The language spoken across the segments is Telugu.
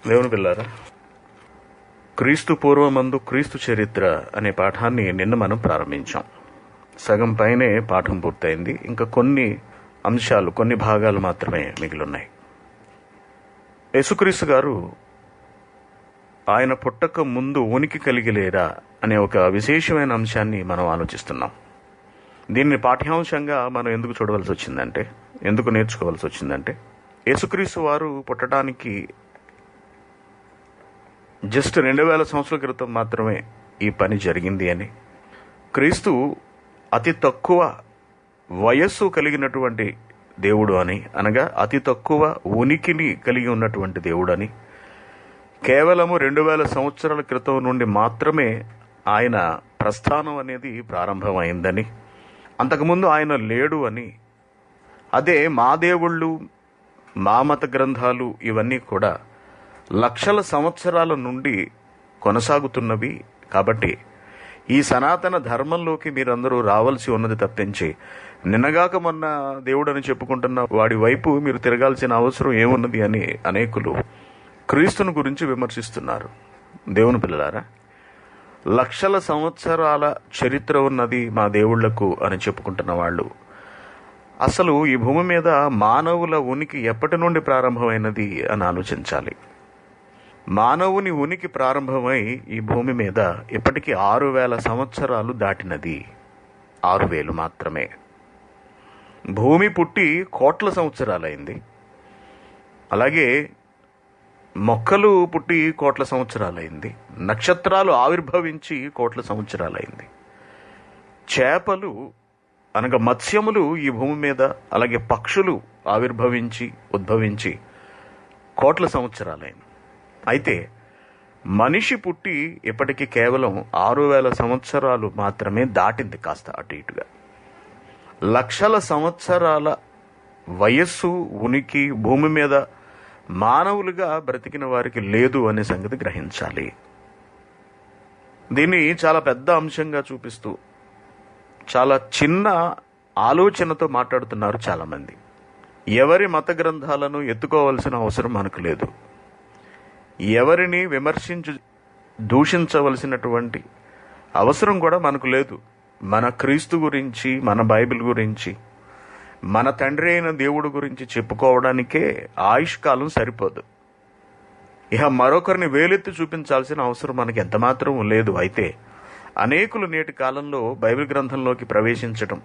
దేవుని పిల్లారా, క్రీస్తు పూర్వమందు క్రీస్తు చరిత్ర అనే పాఠాన్ని నిన్న మనం ప్రారంభించాం. సగం పైనే పాఠం పూర్తయింది. ఇంకా కొన్ని అంశాలు, కొన్ని భాగాలు మాత్రమే మిగిలిన్నాయి. యేసుక్రీస్తు గారు ఆయన పుట్టక ముందు ఉనికి కలిగి లేరా అనే ఒక విశేషమైన అంశాన్ని మనం ఆలోచిస్తున్నాం. దీన్ని పాఠ్యాంశంగా మనం ఎందుకు చూడవలసి వచ్చిందంటే, ఎందుకు నేర్చుకోవాల్సి వచ్చిందంటే, యేసుక్రీస్తు వారు పుట్టడానికి జస్ట్ 2000 సంవత్సరాల క్రితం మాత్రమే ఈ పని జరిగింది అని, క్రీస్తు అతి తక్కువ వయస్సు కలిగినటువంటి దేవుడు అని, అనగా అతి తక్కువ ఉనికిని కలిగి ఉన్నటువంటి దేవుడు అని, కేవలము 2000 సంవత్సరాల క్రితం నుండి మాత్రమే ఆయన ప్రస్థానం అనేది ప్రారంభమైందని, అంతకుముందు ఆయన లేడు అని, అదే మా దేవుళ్ళు, మా మత గ్రంథాలు ఇవన్నీ కూడా లక్షల సంవత్సరాల నుండి కొనసాగుతున్నవి. కాబట్టి ఈ సనాతన ధర్మంలోకి మీరందరూ రావాల్సి ఉన్నది తప్పించి, నిన్నగాక మొన్న దేవుడని చెప్పుకుంటున్న వాడి వైపు మీరు తిరగాల్సిన అవసరం ఏమున్నది అని అనేకులు క్రీస్తుని గురించి విమర్శిస్తున్నారు. దేవుని పిల్లలారా, లక్షల సంవత్సరాల చరిత్ర ఉన్నది మా దేవుళ్లకు అని చెప్పుకుంటున్న వాళ్ళు అసలు ఈ భూమి మీద మానవుల ఉనికి ఎప్పటి నుండి ప్రారంభమైనది అని ఆలోచించాలి. మానవుని ఉనికి ప్రారంభమై ఈ భూమి మీద ఇప్పటికీ 6000 సంవత్సరాలు దాటినది. 6000 మాత్రమే. భూమి పుట్టి కోట్ల సంవత్సరాలైంది. అలాగే మొక్కలు పుట్టి కోట్ల సంవత్సరాలైంది. నక్షత్రాలు ఆవిర్భవించి కోట్ల సంవత్సరాలైంది. చేపలు అనగా మత్స్యములు ఈ భూమి మీద, అలాగే పక్షులు ఉద్భవించి కోట్ల సంవత్సరాలైంది. అయితే మనిషి పుట్టి ఇప్పటికీ కేవలం 6000 సంవత్సరాలు మాత్రమే దాటింది, కాస్త అటు ఇటుగా. లక్షల సంవత్సరాల వయస్సు, ఉనికి భూమి మీద మానవులుగా బ్రతికిన వారికి లేదు అనే సంగతి గ్రహించాలి. దీన్ని చాలా పెద్ద అంశంగా చూపిస్తూ చాలా చిన్న ఆలోచనతో మాట్లాడుతున్నారు చాలామంది. ఎవరి మత గ్రంథాలను ఎత్తుకోవాల్సిన అవసరం మనకు లేదు. ఎవరిని దూషించవలసినటువంటి అవసరం కూడా మనకు లేదు. మన క్రీస్తు గురించి, మన బైబిల్ గురించి, మన తండ్రి అయిన దేవుడు గురించి చెప్పుకోవడానికే ఆయుష్కాలం సరిపోదు. ఇక మరొకరిని వేలెత్తి చూపించాల్సిన అవసరం మనకి ఎంతమాత్రం లేదు. అయితే అనేకులు నేటి కాలంలో బైబిల్ గ్రంథంలోకి ప్రవేశించడం,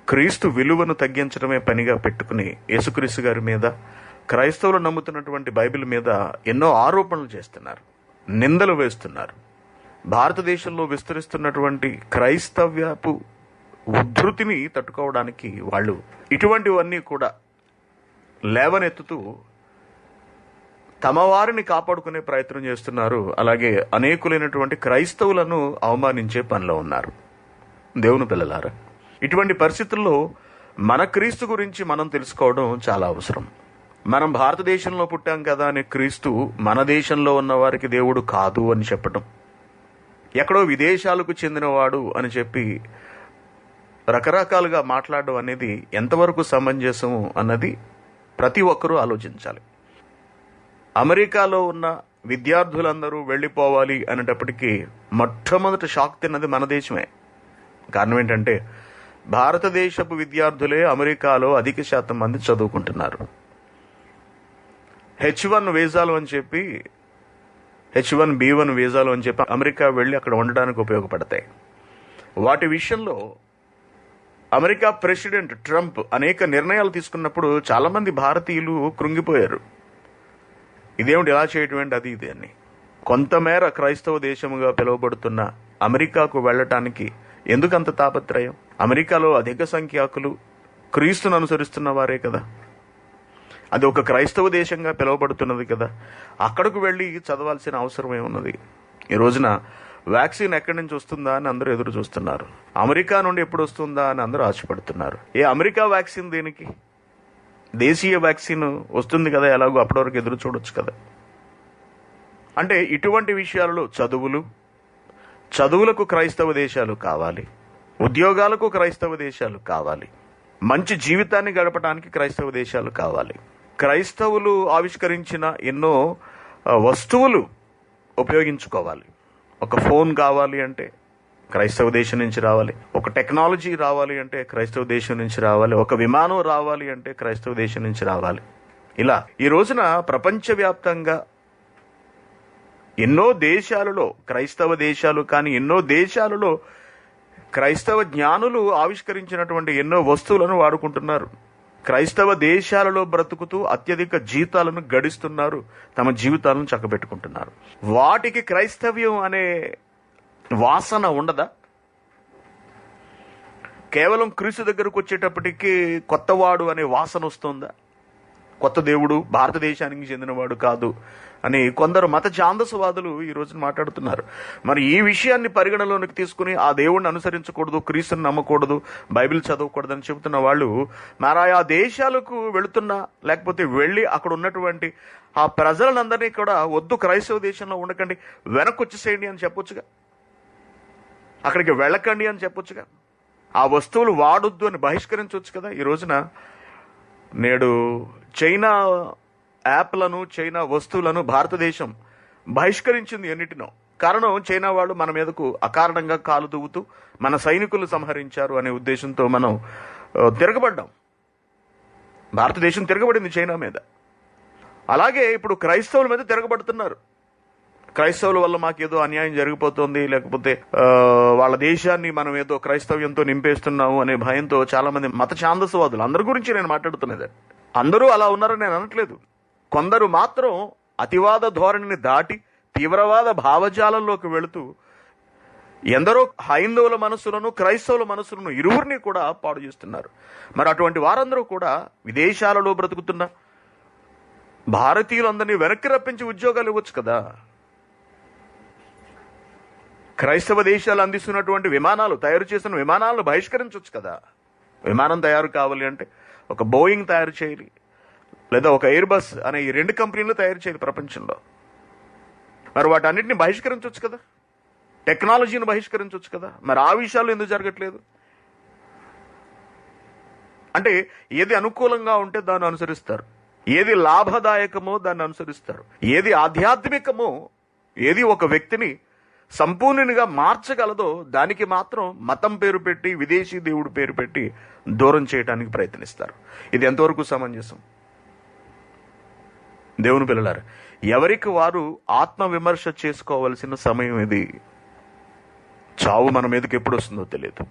క్రీస్తు విలువను తగ్గించడమే పనిగా పెట్టుకుని యేసుక్రీస్తు గారి మీద, క్రైస్తవులు నమ్ముతున్నటువంటి బైబిల్ మీద ఎన్నో ఆరోపణలు చేస్తున్నారు, నిందలు వేస్తున్నారు. భారతదేశంలో విస్తరిస్తున్నటువంటి క్రైస్తవ్యపు ఉద్ధృతిని తట్టుకోవడానికి వాళ్ళు ఇటువంటివన్నీ కూడా లేవనెత్తుతూ తమ వారిని కాపాడుకునే ప్రయత్నం చేస్తున్నారు. అలాగే అనేకులైనటువంటి క్రైస్తవులను అవమానించే పనిలో ఉన్నారు. దేవుని పిల్లలారా, ఇటువంటి పరిస్థితుల్లో మన క్రీస్తు గురించి మనం తెలుసుకోవడం చాలా అవసరం. మనం భారతదేశంలో పుట్టాం కదా అని క్రీస్తు మన దేశంలో ఉన్న వారికి దేవుడు కాదు అని చెప్పడం, ఎక్కడో విదేశాలకు చెందినవాడు అని చెప్పి రకరకాలుగా మాట్లాడడం అనేది ఎంతవరకు సమంజసము అన్నది ప్రతి ఒక్కరూ ఆలోచించాలి. అమెరికాలో ఉన్న విద్యార్థులందరూ వెళ్ళిపోవాలి అనేటప్పటికీ మొట్టమొదటి షాక్ తిన్నది మన దేశమే. కారణం ఏంటంటే, భారతదేశపు విద్యార్థులే అమెరికాలో అధిక శాతం మంది చదువుకుంటున్నారు. H1 వీసాలు అని చెప్పి, H1B1 వీసాలు అని చెప్పి అమెరికా వెళ్ళి అక్కడ ఉండడానికి ఉపయోగపడతాయి. వాటి విషయంలో అమెరికా ప్రెసిడెంట్ ట్రంప్ అనేక నిర్ణయాలు తీసుకున్నప్పుడు చాలామంది భారతీయులు కృంగిపోయారు. ఇదేమిటి ఇలా చేయటం ఏంటి, అది ఇది అని. కొంతమేర క్రైస్తవ దేశముగా పిలువబడుతున్న అమెరికాకు వెళ్ళటానికి ఎందుకంత తాపత్రయం? అమెరికాలో అధిక సంఖ్యాకులు క్రీస్తును అనుసరిస్తున్న వారే కదా. అది ఒక క్రైస్తవ దేశంగా పిలువబడుతున్నది కదా. అక్కడకు వెళ్ళి చదవాల్సిన అవసరం ఏమున్నది? ఈ రోజున వ్యాక్సిన్ ఎక్కడి నుంచి వస్తుందా అని అందరూ ఎదురు చూస్తున్నారు. అమెరికా నుండి ఎప్పుడు వస్తుందా అని అందరూ ఆశపడుతున్నారు. అమెరికా వ్యాక్సిన్ దేనికి? దేశీయ వ్యాక్సిన్ వస్తుంది కదా, ఎలాగో అప్పటి వరకు ఎదురు చూడొచ్చు కదా. అంటే ఇటువంటి విషయాలలో చదువులకు క్రైస్తవ దేశాలు కావాలి, ఉద్యోగాలకు క్రైస్తవ దేశాలు కావాలి, మంచి జీవితాన్ని గడపడానికి క్రైస్తవ దేశాలు కావాలి. క్రైస్తవులు ఆవిష్కరించిన ఎన్నో వస్తువులు ఉపయోగించుకోవాలి. ఒక ఫోన్ కావాలి అంటే క్రైస్తవ దేశం నుంచి రావాలి, ఒక టెక్నాలజీ రావాలి అంటే క్రైస్తవ దేశం నుంచి రావాలి, ఒక విమానం రావాలి అంటే క్రైస్తవ దేశం నుంచి రావాలి. ఇలా ఈ రోజున ప్రపంచవ్యాప్తంగా ఎన్నో దేశాలలో, క్రైస్తవ దేశాలు కానీ ఎన్నో దేశాలలో క్రైస్తవ జ్ఞానులు ఆవిష్కరించినటువంటి ఎన్నో వస్తువులను వాడుకుంటున్నారు. క్రైస్తవ దేశాలలో బ్రతుకుతూ అత్యధిక జీతాలను గడిస్తున్నారు, తమ జీవితాలను చక్కబెట్టుకుంటున్నారు. వాటికి క్రైస్తవ్యం అనే వాసన ఉండదా? కేవలం క్రీస్తు దగ్గరకు వచ్చేటప్పటికి కొత్తవాడు అనే వాసన వస్తుందా? కొత్త దేవుడు భారతదేశానికి చెందినవాడు కాదు అని కొందరు మత ఛాందసవాదులు ఈ రోజున మాట్లాడుతున్నారు. మరి ఈ విషయాన్ని పరిగణలోనికి తీసుకుని ఆ దేవుడిని అనుసరించకూడదు, క్రీస్తుని నమ్మకూడదు, బైబిల్ చదవకూడదు అని చెబుతున్న వాళ్ళు మరి ఆ దేశాలకు వెళుతున్నా, లేకపోతే వెళ్ళి అక్కడ ఉన్నటువంటి ఆ ప్రజలందరినీ కూడా వద్దు క్రైస్తవ దేశంలో ఉండకండి, వెనక్కి వచ్చేసేయండి అని చెప్పొచ్చుగా, అక్కడికి వెళ్ళకండి అని చెప్పొచ్చుగా, ఆ వస్తువులు వాడొద్దు అని బహిష్కరించవచ్చు కదా. ఈ రోజున నేడు చైనా యాప్లను, చైనా వస్తువులను భారతదేశం బహిష్కరించింది ఎన్నిటినో. కారణం చైనా వాళ్ళు మన మీదకు అకారణంగా కాలు దువ్వుతూ మన సైనికులు సంహరించారు అనే ఉద్దేశంతో మనం తిరగబడ్డాం. భారతదేశం తిరగబడింది చైనా మీద. అలాగే ఇప్పుడు క్రైస్తవుల మీద తిరగబడుతున్నారు. క్రైస్తవుల వల్ల మాకేదో అన్యాయం జరిగిపోతుంది, లేకపోతే వాళ్ళ దేశాన్ని మనం ఏదో క్రైస్తవ్యంతో నింపేస్తున్నాము అనే భయంతో చాలా మంది మత ఛాందసవాదులు, అందరి గురించి నేను మాట్లాడుతున్నది, అందరూ అలా ఉన్నారని నేను అనట్లేదు. కొందరు మాత్రం అతివాద ధోరణిని దాటి తీవ్రవాద భావజాలంలోకి వెళుతూ ఎందరో హైందవుల మనసులను, క్రైస్తవుల మనసులను ఇరువురిని కూడా పాడు చేస్తున్నారు. మరి అటువంటి వారందరూ కూడా విదేశాలలో బ్రతుకుతున్న భారతీయులందరినీ వెనక్కి రప్పించి ఉద్యోగాలు ఇవ్వచ్చు కదా. క్రైస్తవ దేశాలు అందిస్తున్నటువంటి విమానాలు, తయారు చేసిన విమానాలను బహిష్కరించవచ్చు కదా. విమానం తయారు కావాలి అంటే ఒక బోయింగ్ తయారు చేయాలి, లేదా ఒక ఎయిర్ బస్ అనే ఈ 2 కంపెనీలు తయారు చేయాలి ప్రపంచంలో. మరి వాటన్నిటిని బహిష్కరించవచ్చు కదా, టెక్నాలజీని బహిష్కరించవచ్చు కదా. మరి ఆ విషయాలు ఎందుకు జరగట్లేదు? అంటే ఏది అనుకూలంగా ఉంటే దాన్ని అనుసరిస్తారు, ఏది లాభదాయకమో దాన్ని అనుసరిస్తారు, ఏది ఆధ్యాత్మికమో, ఏది ఒక వ్యక్తిని సంపూర్ణంగా మార్చగలదో దానికి మాత్రం మతం పేరు పెట్టి, విదేశీ దేవుడు పేరు పెట్టి దూరం చేయడానికి ప్రయత్నిస్తారు. ఇది ఎంతవరకు సమంజసం? దేవుని పిల్లలారా, ఎవరికి వారు ఆత్మ విమర్శ చేసుకోవలసిన సమయం ఇది. చావు మన మీదకి ఎప్పుడు వస్తుందో తెలియదు.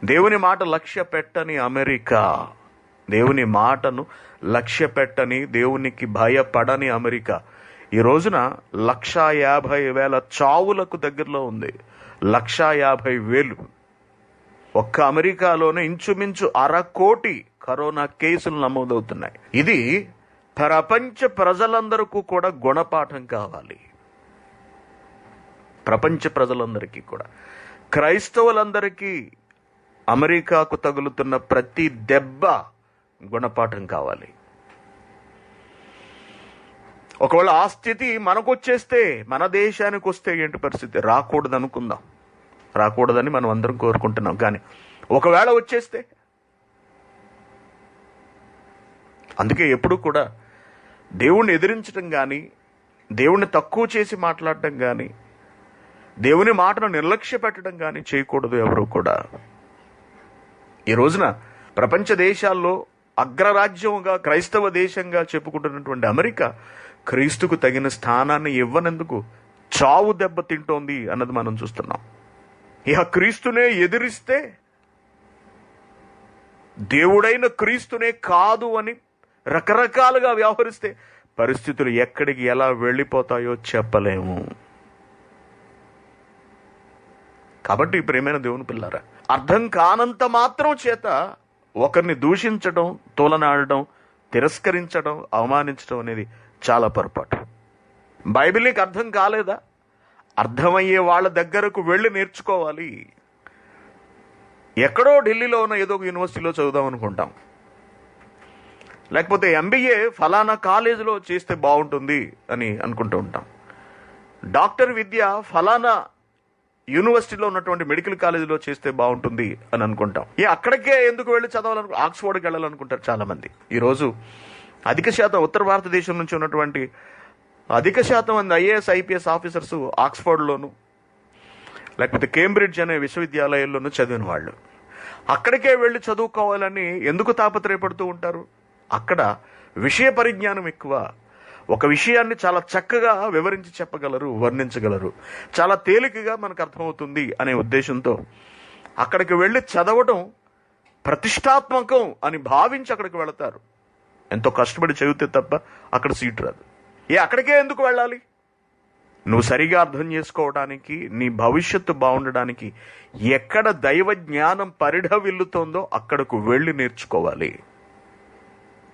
దేవుని మాట లక్ష్య పెట్టని అమెరికా, దేవుని మాటను లక్ష్య పెట్టని, దేవునికి భయపడని అమెరికా ఈ రోజున 1,50,000 చావులకు దగ్గరలో ఉంది. 1,50,000. ఒక్క అమెరికాలోనే ఇంచుమించు 1,00,00,000 కరోనా కేసులు నమోదవుతున్నాయి. ఇది ప్రపంచ ప్రజలందరికీ కూడా గుణపాఠం కావాలి. ప్రపంచ ప్రజలందరికీ కూడా, క్రైస్తవులందరికీ అమెరికాకు తగులుతున్న ప్రతి దెబ్బ గుణపాఠం కావాలి. ఒకవేళ ఆ స్థితి మనకొచ్చేస్తే, మన దేశానికి వస్తే ఏంటి పరిస్థితి? రాకూడదు అనుకుందాం, రాకూడదని మనం అందరం కోరుకుంటున్నాం. కానీ ఒకవేళ వచ్చేస్తే, అందుకే ఎప్పుడు కూడా దేవుణ్ణి ఎదిరించడం కానీ, దేవుణ్ణి తక్కువ చేసి మాట్లాడటం కానీ, దేవుని మాటను నిర్లక్ష్య పెట్టడం కానీ చేయకూడదు ఎవరు కూడా. ఈ రోజున ప్రపంచ దేశాల్లో అగ్రరాజ్యంగా, క్రైస్తవ దేశంగా చెప్పుకుంటున్నటువంటి అమెరికా క్రీస్తుకు తగిన స్థానాన్ని ఇవ్వనందుకు చావు దెబ్బ తింటోంది అన్నది మనం చూస్తున్నాం. ఇక క్రీస్తునే ఎదిరిస్తే, దేవుడైన క్రీస్తునే కాదు అని రకరకాలుగా వ్యవహరిస్తే పరిస్థితులు ఎక్కడికి ఎలా వెళ్ళిపోతాయో చెప్పలేము. కాబట్టి ప్రియమైన దేవుని పిల్లారా, అర్థం కానంత మాత్రం చేత ఒకరిని దూషించడం, తోలనాడడం, తిరస్కరించడం, అవమానించడం అనేది చాలా పొరపాటు. బైబిల్ నీకు అర్థం కాలేదా? అర్థమయ్యే వాళ్ళ దగ్గరకు వెళ్ళి నేర్చుకోవాలి. ఎక్కడో ఢిల్లీలో ఉన్న ఏదో ఒక యూనివర్సిటీలో చదువుదాం అనుకుంటాం, లేకపోతే MBA ఫలానా కాలేజీలో చేస్తే బాగుంటుంది అని అనుకుంటూ ఉంటాం. డాక్టర్ విద్య ఫలానా యూనివర్సిటీలో ఉన్నటువంటి మెడికల్ కాలేజీలో చేస్తే బాగుంటుంది అని అనుకుంటాం. అక్కడికే ఎందుకు వెళ్ళి చదవాలను, ఆక్స్ఫోర్డ్కి వెళ్ళాలనుకుంటారు చాలా మంది. ఈరోజు అధిక శాతం ఉత్తర భారతదేశం నుంచి ఉన్నటువంటి అధిక శాతం మంది ఐఏఎస్ ఐపీఎస్ ఆఫీసర్స్ ఆక్స్ఫర్డ్లోను లేకపోతే కేంబ్రిడ్జ్ అనే విశ్వవిద్యాలయాల్లోనూ చదివిన వాళ్ళు. అక్కడికే వెళ్ళి చదువుకోవాలని ఎందుకు తాపత్రయపడుతూ ఉంటారు? అక్కడ విషయ పరిజ్ఞానం ఎక్కువ. ఒక విషయాన్ని చాలా చక్కగా వివరించి చెప్పగలరు, వర్ణించగలరు, చాలా తేలికగా మనకు అర్థమవుతుంది అనే ఉద్దేశంతో అక్కడికి వెళ్ళి చదవడం ప్రతిష్టాత్మకం అని భావించి అక్కడికి వెళతారు. ఎంతో కష్టపడి చదివితే తప్ప అక్కడ సీటు రాదు. అక్కడికే ఎందుకు వెళ్ళాలి? నువ్వు సరిగా అర్థం చేసుకోవడానికి, నీ భవిష్యత్తు బాగుండడానికి ఎక్కడ దైవ జ్ఞానం పరిఢవిల్లుతోందో అక్కడకు వెళ్ళి నేర్చుకోవాలి.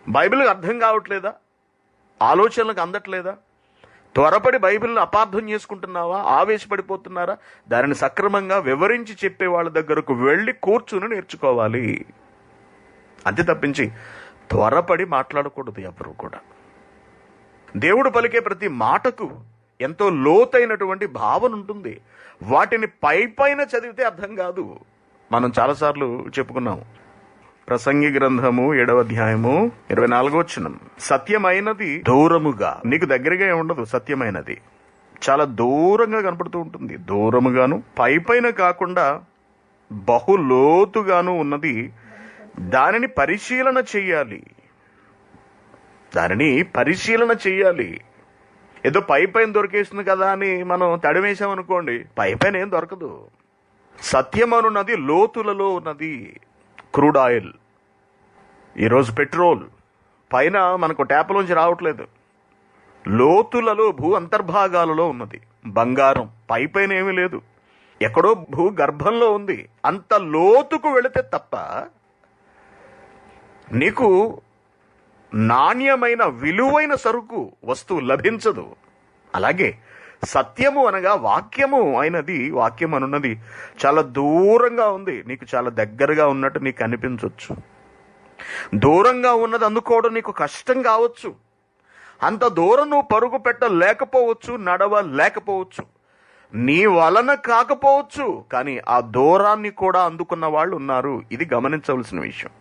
బైబిల్ అర్థం కావట్లేదా? ఆలోచనలకు అందట్లేదా? త్వరపడి బైబిల్ని అపార్థం చేసుకుంటున్నావా? ఆవేశపడిపోతున్నారా? దానిని సక్రమంగా వివరించి చెప్పే వాళ్ళ దగ్గరకు వెళ్ళి కూర్చుని నేర్చుకోవాలి. అంతే తప్పించి త్వరపడి మాట్లాడకూడదు ఎవరు కూడా. దేవుడు పలికే ప్రతి మాటకు ఎంతో లోతైనటువంటి భావన ఉంటుంది. వాటిని పైన చదివితే అర్థం కాదు. మనం చాలాసార్లు చెప్పుకున్నాము. ప్రసంగి గ్రంథము 7వ అధ్యాయము 24వ వచనం, సత్యమైనది దూరముగా, నీకు దగ్గరగా ఉండదు. సత్యమైనది చాలా దూరంగా కనపడుతూ ఉంటుంది. దూరముగాను పైన కాకుండా బహు లోతుగాను ఉన్నది. దానిని పరిశీలన చెయ్యాలి. ఏదో పైన దొరికేస్తుంది కదా అని మనం తడివేశామనుకోండి, పైన ఏం దొరకదు. సత్యమనున్నది లోతులలో ఉన్నది. క్రూడ్ ఆయిల్, ఈరోజు పెట్రోల్ పైన మనకు ట్యాప్లోంచి రావట్లేదు. లోతులలో, భూ అంతర్భాగాలలో ఉన్నది. బంగారం పైన ఏమీ లేదు, ఎక్కడో భూ గర్భంలో ఉంది. అంత లోతుకు వెళితే తప్ప నీకు నాణ్యమైన విలువైన సరుకు వస్తువు లభించదు. అలాగే సత్యము అనగా వాక్యము అయినది, వాక్యం అనున్నది చాలా దూరంగా ఉంది. నీకు చాలా దగ్గరగా ఉన్నట్టు నీకు అనిపించవచ్చు. దూరంగా ఉన్నది అందుకోవడం నీకు కష్టం కావచ్చు. అంత దూరం నువ్వు పరుగు పెట్టలేకపోవచ్చు, నడవలేకపోవచ్చు, నీ వలన కాకపోవచ్చు. కానీ ఆ దూరాన్ని కూడా అందుకున్న వాళ్ళు ఉన్నారు. ఇది గమనించవలసిన విషయం.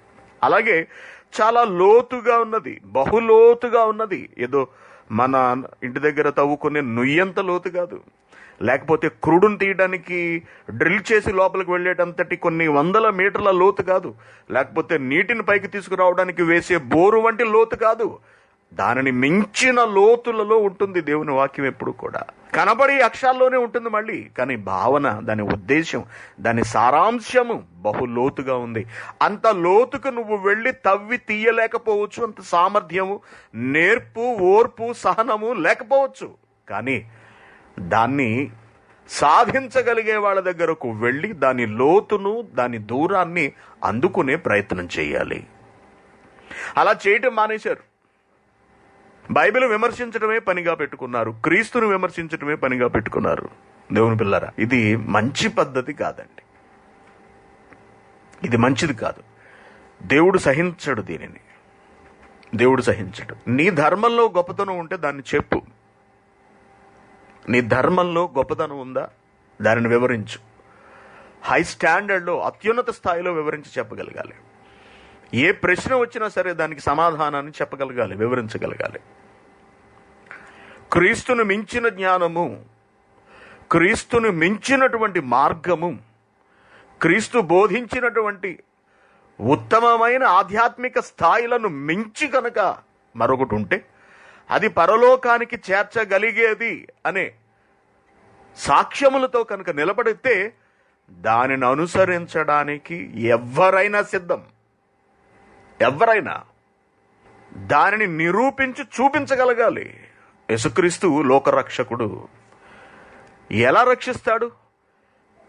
అలాగే చాలా లోతుగా ఉన్నది, బహులోతుగా ఉన్నది. ఏదో మన ఇంటి దగ్గర తవ్వుకునే నుయ్యంత లోతు కాదు, లేకపోతే క్రూడును తీయడానికి డ్రిల్ చేసి లోపలికి వెళ్ళేటంతటి కొన్ని వందల మీటర్ల లోతు కాదు, లేకపోతే నీటిని పైకి తీసుకురావడానికి వేసే బోరు వంటి లోతు కాదు. దానిని మించిన లోతులలో ఉంటుంది దేవుని వాక్యం. ఎప్పుడు కూడా కనబడి అక్షరాల్లోనే ఉంటుంది మళ్ళీ, కానీ భావన, దాని ఉద్దేశం, దాని సారాంశము బహు లోతుగా ఉంది. అంత లోతుకు నువ్వు వెళ్ళి తవ్వి తీయలేకపోవచ్చు. అంత సామర్థ్యము, నేర్పు, ఓర్పు, సహనము లేకపోవచ్చు. కానీ దాన్ని సాధించగలిగే వాళ్ళ దగ్గరకు వెళ్ళి దాని లోతును, దాని దూరాన్ని అందుకునే ప్రయత్నం చేయాలి. అలా చేయటం మానేశారు. బైబిల్ విమర్శించడమే పనిగా పెట్టుకున్నారు, క్రీస్తును విమర్శించడమే పనిగా పెట్టుకున్నారు. దేవుని పిల్లరా, ఇది మంచి పద్ధతి కాదండి. ఇది మంచిది కాదు. దేవుడు సహించడు దీనిని. దేవుడు సహించడు. నీ ధర్మంలో గొప్పతనం ఉంటే దాన్ని చెప్పు. నీ ధర్మంలో గొప్పతనం ఉందా, దానిని వివరించు. హై స్టాండర్డ్లో, అత్యున్నత స్థాయిలో వివరించి చెప్పగలగాలి. ఏ ప్రశ్న వచ్చినా సరే దానికి సమాధానాన్ని చెప్పగలగాలి, వివరించగలగాలి. క్రీస్తును మించిన జ్ఞానము, క్రీస్తును మించినటువంటి మార్గము, క్రీస్తు బోధించినటువంటి ఉత్తమమైన ఆధ్యాత్మిక స్థాయిలను మించి కనుక మరొకటి ఉంటే అది పరలోకానికి చేర్చగలిగేది అనే సాక్ష్యములతో కనుక నిలబడితే దానిని అనుసరించడానికి ఎవరైనా సిద్ధం. ఎవరైనా దానిని నిరూపించి చూపించగలగాలి. యేసుక్రీస్తు లోకరక్షకుడు. ఎలా రక్షిస్తాడు?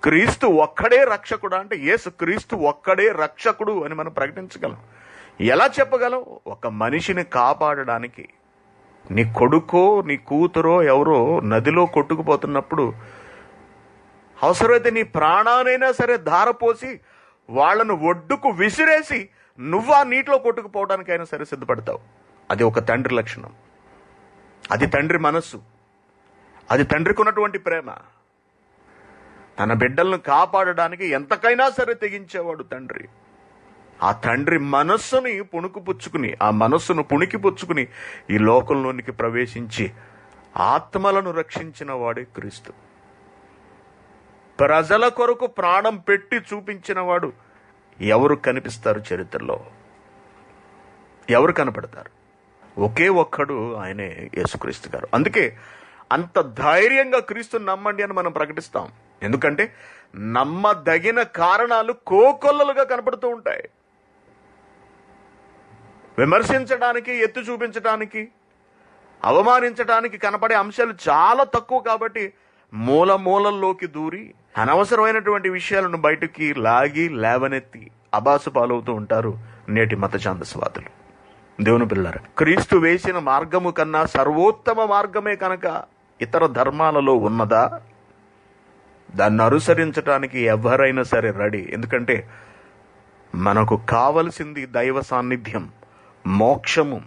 క్రీస్తు ఒక్కడే రక్షకుడు అంటే యేసుక్రీస్తు ఒక్కడే రక్షకుడు అని మనం ప్రకటించగలం. ఎలా చెప్పగలం? ఒక మనిషిని కాపాడడానికి. నీ కొడుకో నీ కూతురో ఎవరో నదిలో కొట్టుకుపోతున్నప్పుడు అవసరమైతే నీ ప్రాణానైనా సరే ధారపోసి వాళ్లను ఒడ్డుకు విసిరేసి నువ్వు ఆ నీటిలో కొట్టుకుపోవడానికైనా సరే సిద్ధపడతావు. అది ఒక తండ్రి లక్షణం. అది తండ్రి మనస్సు. అది తండ్రికి ఉన్నటువంటి ప్రేమ. తన బిడ్డలను కాపాడడానికి ఎంతకైనా సరే తెగించేవాడు తండ్రి. ఆ తండ్రి మనస్సుని పుణికిపుచ్చుకుని, ఆ మనస్సును పుణికిపుచ్చుకుని ఈ లోకంలోనికి ప్రవేశించి ఆత్మలను రక్షించిన వాడే క్రీస్తు. ప్రజల కొరకు ప్రాణం పెట్టి చూపించిన వాడు ఎవరు కనిపిస్తారు చరిత్రలో? ఎవరు కనపడతారు? ఒకే ఒక్కడు, ఆయనే యేసుక్రీస్తు గారు. అందుకే అంత ధైర్యంగా క్రీస్తుని నమ్మండి అని మనం ప్రకటిస్తాం. ఎందుకంటే నమ్మదగిన కారణాలు కోకొల్లలుగా కనపడుతూ ఉంటాయి. విమర్శించడానికి, ఎత్తి చూపించడానికి, అవమానించడానికి కనపడే అంశాలు చాలా తక్కువ. కాబట్టి మూల మూలల్లోకి దూరి అనవసరమైనటువంటి విషయాలను బయటికి లాగి లేవనెత్తి అబాసు పాలవుతూ ఉంటారు నేటి మత ఛాందస్వాదులు. దేవుని పిల్లలారా, క్రీస్తు వేసిన మార్గము కన్నా సర్వోత్తమ మార్గమే కనుక ఇతర ధర్మాలలో ఉన్నదా? దాన్ని అనుసరించడానికి ఎవరైనా సరే రెడీ. ఎందుకంటే మనకు కావలసింది దైవ సాన్నిధ్యం, మోక్షము,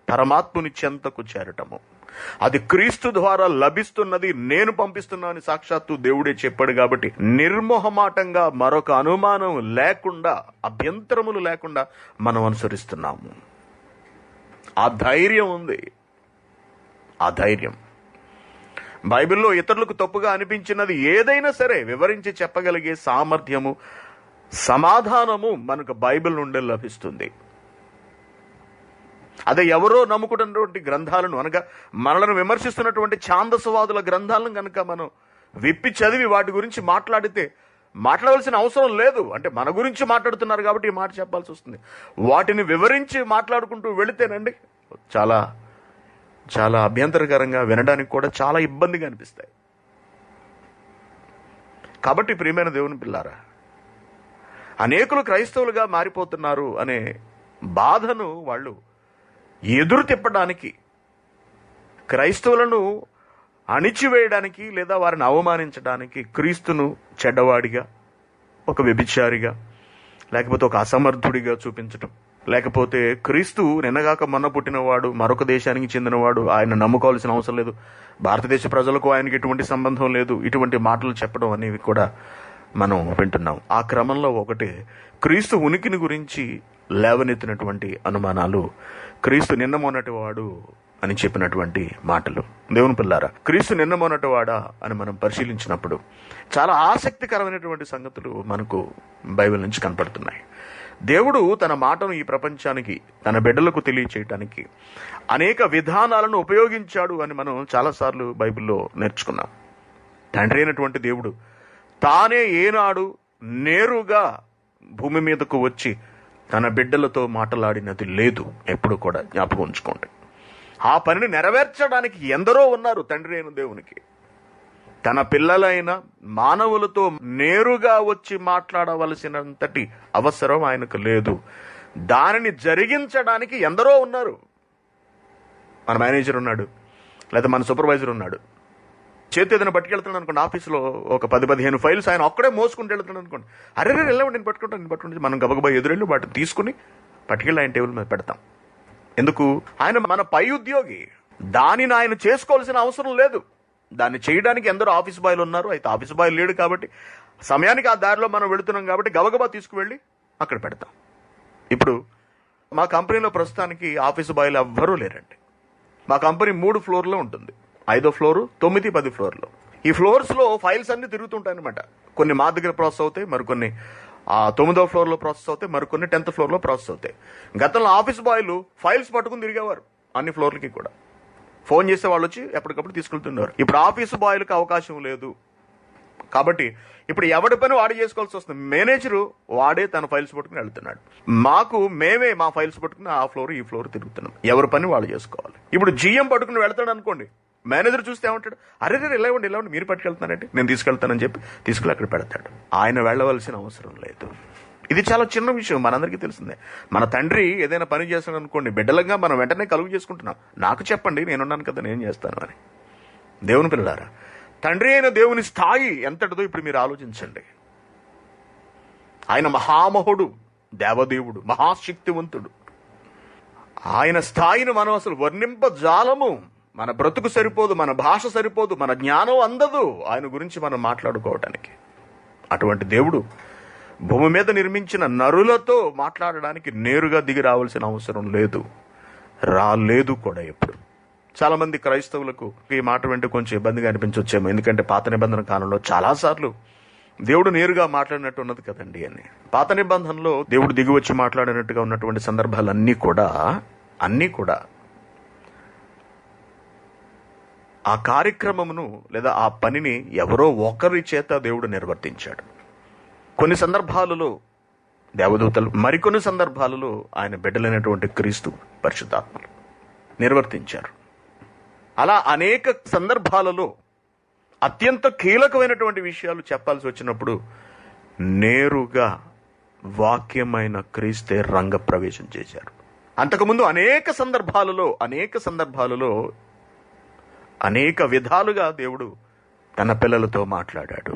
పరమాత్ముని చెంతకు చేరటము. అది క్రీస్తు ద్వారా లభిస్తున్నది. నేను పంపిస్తున్నాను సాక్షాత్తు దేవుడే చెప్పాడు. కాబట్టి నిర్మోహమాటంగా, మరొక అనుమానం లేకుండా, అభ్యంతరములు లేకుండా మనం అనుసరిస్తున్నాము. ఆ ధైర్యం ఉంది. ఆ ధైర్యం బైబిల్లో ఇతరులకు తప్పుగా అనిపించినది ఏదైనా సరే వివరించి చెప్పగలిగే సామర్థ్యము, సమాధానము మనకు బైబిల్ నుండి లభిస్తుంది. అదే ఎవరో నమ్ముకున్నటువంటి గ్రంథాలను, అనగా మనలను విమర్శిస్తున్నటువంటి ఛాందసవాదుల గ్రంథాలను కనుక మనం విప్పి చదివి వాటి గురించి మాట్లాడవలసిన అవసరం లేదు. అంటే మన గురించి మాట్లాడుతున్నారు కాబట్టి ఈ మాట చెప్పాల్సి వస్తుంది. వాటిని వివరించి మాట్లాడుకుంటూ వెళితేనండి చాలా చాలా అభ్యంతరకరంగా, వినడానికి కూడా చాలా ఇబ్బందిగా అనిపిస్తాయి. కాబట్టి ప్రియమైన దేవుని పిల్లారా, అనేకులు క్రైస్తవులుగా మారిపోతున్నారు అనే బాధను వాళ్ళు ఎదురు తిప్పడానికి, క్రైస్తవులను అణిచివేయడానికి లేదా వారిని అవమానించడానికి క్రీస్తును చెడ్డవాడిగా, ఒక వ్యభిచారిగా, లేకపోతే ఒక అసమర్థుడిగా చూపించటం, లేకపోతే క్రీస్తు నిన్నగాక మొన్న పుట్టినవాడు, మరొక దేశానికి చెందినవాడు, ఆయన నమ్ముకోవాల్సిన అవసరం లేదు, భారతదేశ ప్రజలకు ఆయనకి ఎటువంటి సంబంధం లేదు, ఇటువంటి మాటలు చెప్పడం అనేవి కూడా మనం వింటున్నాం. ఆ క్రమంలో ఒకటి క్రీస్తు ఉనికిని గురించి లేవనెత్తినటువంటి అనుమానాలు, క్రీస్తు నిన్న మొన్నటి వాడు అని చెప్పినటువంటి మాటలు. దేవుని పిల్లారా, క్రీస్తు నిన్న మొన్నటి వాడా అని మనం పరిశీలించినప్పుడు చాలా ఆసక్తికరమైనటువంటి సంగతులు మనకు బైబిల్ నుంచి కనపడుతున్నాయి. దేవుడు తన మాటను ఈ ప్రపంచానికి, తన బిడ్డలకు తెలియచేయటానికి అనేక విధానాలను ఉపయోగించాడు అని మనం చాలాసార్లు బైబిల్లో నేర్చుకున్నాం. తండ్రి అయినటువంటి దేవుడు తానే ఏనాడు నేరుగా భూమి మీదకు వచ్చి తన బిడ్డలతో మాట్లాడినది లేదు. ఎప్పుడు కూడా జ్ఞాపకం ఉంచుకోండి. ఆ పనిని నెరవేర్చడానికి ఎందరో ఉన్నారు తండ్రి అయిన దేవునికి. తన పిల్లలైన మానవులతో నేరుగా వచ్చి మాట్లాడవలసినంతటి అవసరం ఆయనకు లేదు. దానిని జరిగించడానికి ఎందరో ఉన్నారు. మన మేనేజర్ ఉన్నాడు, లేదా మన సూపర్వైజర్ ఉన్నాడు. చేతి ఏదైనా పట్టుకెళ్తున్నాడు అనుకోండి, ఆఫీస్లో ఒక 10-15 ఫైల్స్ ఆయన ఒక్కడే మోసుకుంటూ వెళ్తున్నాడు అనుకోండి. అరే వెళ్ళవండి, నేను పట్టుకుంటాను. మనం గబగబా ఎదురెళ్ళి వాటిని తీసుకుని పట్టుకెళ్ళి ఆయన టేబుల్ మీద పెడతాం. ఎందుకు? ఆయన మన పై ఉద్యోగి. దానిని ఆయన చేసుకోవాల్సిన అవసరం లేదు. దాన్ని చేయడానికి ఎందరో ఆఫీస్ బాయ్లు ఉన్నారు. అయితే ఆఫీస్ బాయ్ లేడు కాబట్టి సమయానికి ఆ దారిలో మనం వెళుతున్నాం కాబట్టి గబగబా తీసుకువెళ్ళి అక్కడ పెడతాం. ఇప్పుడు మా కంపెనీలో ప్రస్తుతానికి ఆఫీస్ బాయ్లు ఎవ్వరూ లేరండి. మా కంపెనీ 3 ఫ్లోర్లో ఉంటుంది. 5వ ఫ్లోరు, 9, 10 ఫ్లోర్లో. ఈ ఫ్లోర్స్లో ఫైల్స్ అన్ని తిరుగుతుంటాయి అనమాట. కొన్ని మా దగ్గర ప్రాసెస్ అవుతాయి, మరికొన్ని 9వ ఫ్లోర్లో ప్రాసెస్ అవుతాయి, మరికొన్ని 10th ఫ్లోర్లో ప్రాసెస్ అవుతాయి. గతంలో ఆఫీస్ బాయ్లు ఫైల్స్ పట్టుకుని తిరిగేవారు అన్ని ఫ్లోర్లకి కూడా. ఫోన్ చేసే వాళ్ళు వచ్చి ఎప్పటికప్పుడు తీసుకెళ్తున్నారు. ఇప్పుడు ఆఫీసు బాయ్లకు అవకాశం లేదు కాబట్టి ఇప్పుడు ఎవడి పని వాడు చేసుకోవాల్సి వస్తుంది. మేనేజరు వాడే తన ఫైల్స్ పట్టుకుని వెళ్తున్నాడు. మేమే మా ఫైల్స్ పట్టుకుని ఆ ఫ్లోర్ ఈ ఫ్లోర్ తిరుగుతున్నాం. ఎవరి పని వాళ్ళు చేసుకోవాలి. ఇప్పుడు జీఎం పట్టుకుని వెళ్తాడు అనుకోండి, మేనేజర్ చూస్తే ఏమంటాడు? అరే ఇలా ఉండి మీరు పట్టుకెళ్తున్నారంటే నేను తీసుకెళ్తానని చెప్పి తీసుకెళ్ళి అక్కడ పెడతాడు. ఆయన వెళ్ళవలసిన అవసరం లేదు. ఇది చాలా చిన్న విషయం, మనందరికీ తెలిసిందే. మన తండ్రి ఏదైనా పని చేస్తాడు అనుకోండి, బిడ్డలంగా మనం వెంటనే కలుగు చేసుకుంటున్నాం. నాకు చెప్పండి, నేనున్నాను కదా, నేను చేస్తాను అని. దేవుని పిల్లలారా, తండ్రి అయిన దేవుని స్థాయి ఎంతటిదో ఇప్పుడు మీరు ఆలోచించండి. ఆయన మహామహుడు, దేవదేవుడు, మహాశక్తివంతుడు. ఆయన స్థాయిని మనం అసలు వర్ణింపజాలము. మన బ్రతుకు సరిపోదు, మన భాష సరిపోదు, మన జ్ఞానం అందదు ఆయన గురించి మనం మాట్లాడుకోవటానికి. అటువంటి దేవుడు భూమి మీద నిర్మించిన నరులతో మాట్లాడడానికి నేరుగా దిగి రావాల్సిన అవసరం లేదు, రాలేదు కూడా ఎప్పుడు. చాలా మంది క్రైస్తవులకు ఈ మాట వెంట కొంచెం ఇబ్బందిగా అనిపించవచ్చేమో, ఎందుకంటే పాత నిబంధన కాలంలో చాలాసార్లు దేవుడు నేరుగా మాట్లాడినట్టు ఉన్నది కదండి అని. పాత నిబంధనలో దేవుడు దిగివచ్చి మాట్లాడినట్టుగా ఉన్నటువంటి సందర్భాలన్నీ కూడా ఆ కార్యక్రమమును లేదా ఆ పనిని ఎవరో ఒకరి చేత దేవుడు నిర్వర్తించాడు. కొన్ని సందర్భాలలో దేవదూతలు, మరికొన్ని సందర్భాలలో ఆయన బిడ్డలైనటువంటి క్రీస్తు పరిశుద్ధాత్మలు నిర్వర్తించారు. అలా అనేక సందర్భాలలో అత్యంత కీలకమైనటువంటి విషయాలు చెప్పాల్సి వచ్చినప్పుడు నేరుగా వాక్యమైన క్రీస్తే రంగ ప్రవేశం చేశారు. అంతకుముందు అనేక సందర్భాలలో అనేక విధాలుగా దేవుడు తన పిల్లలతో మాట్లాడాడు.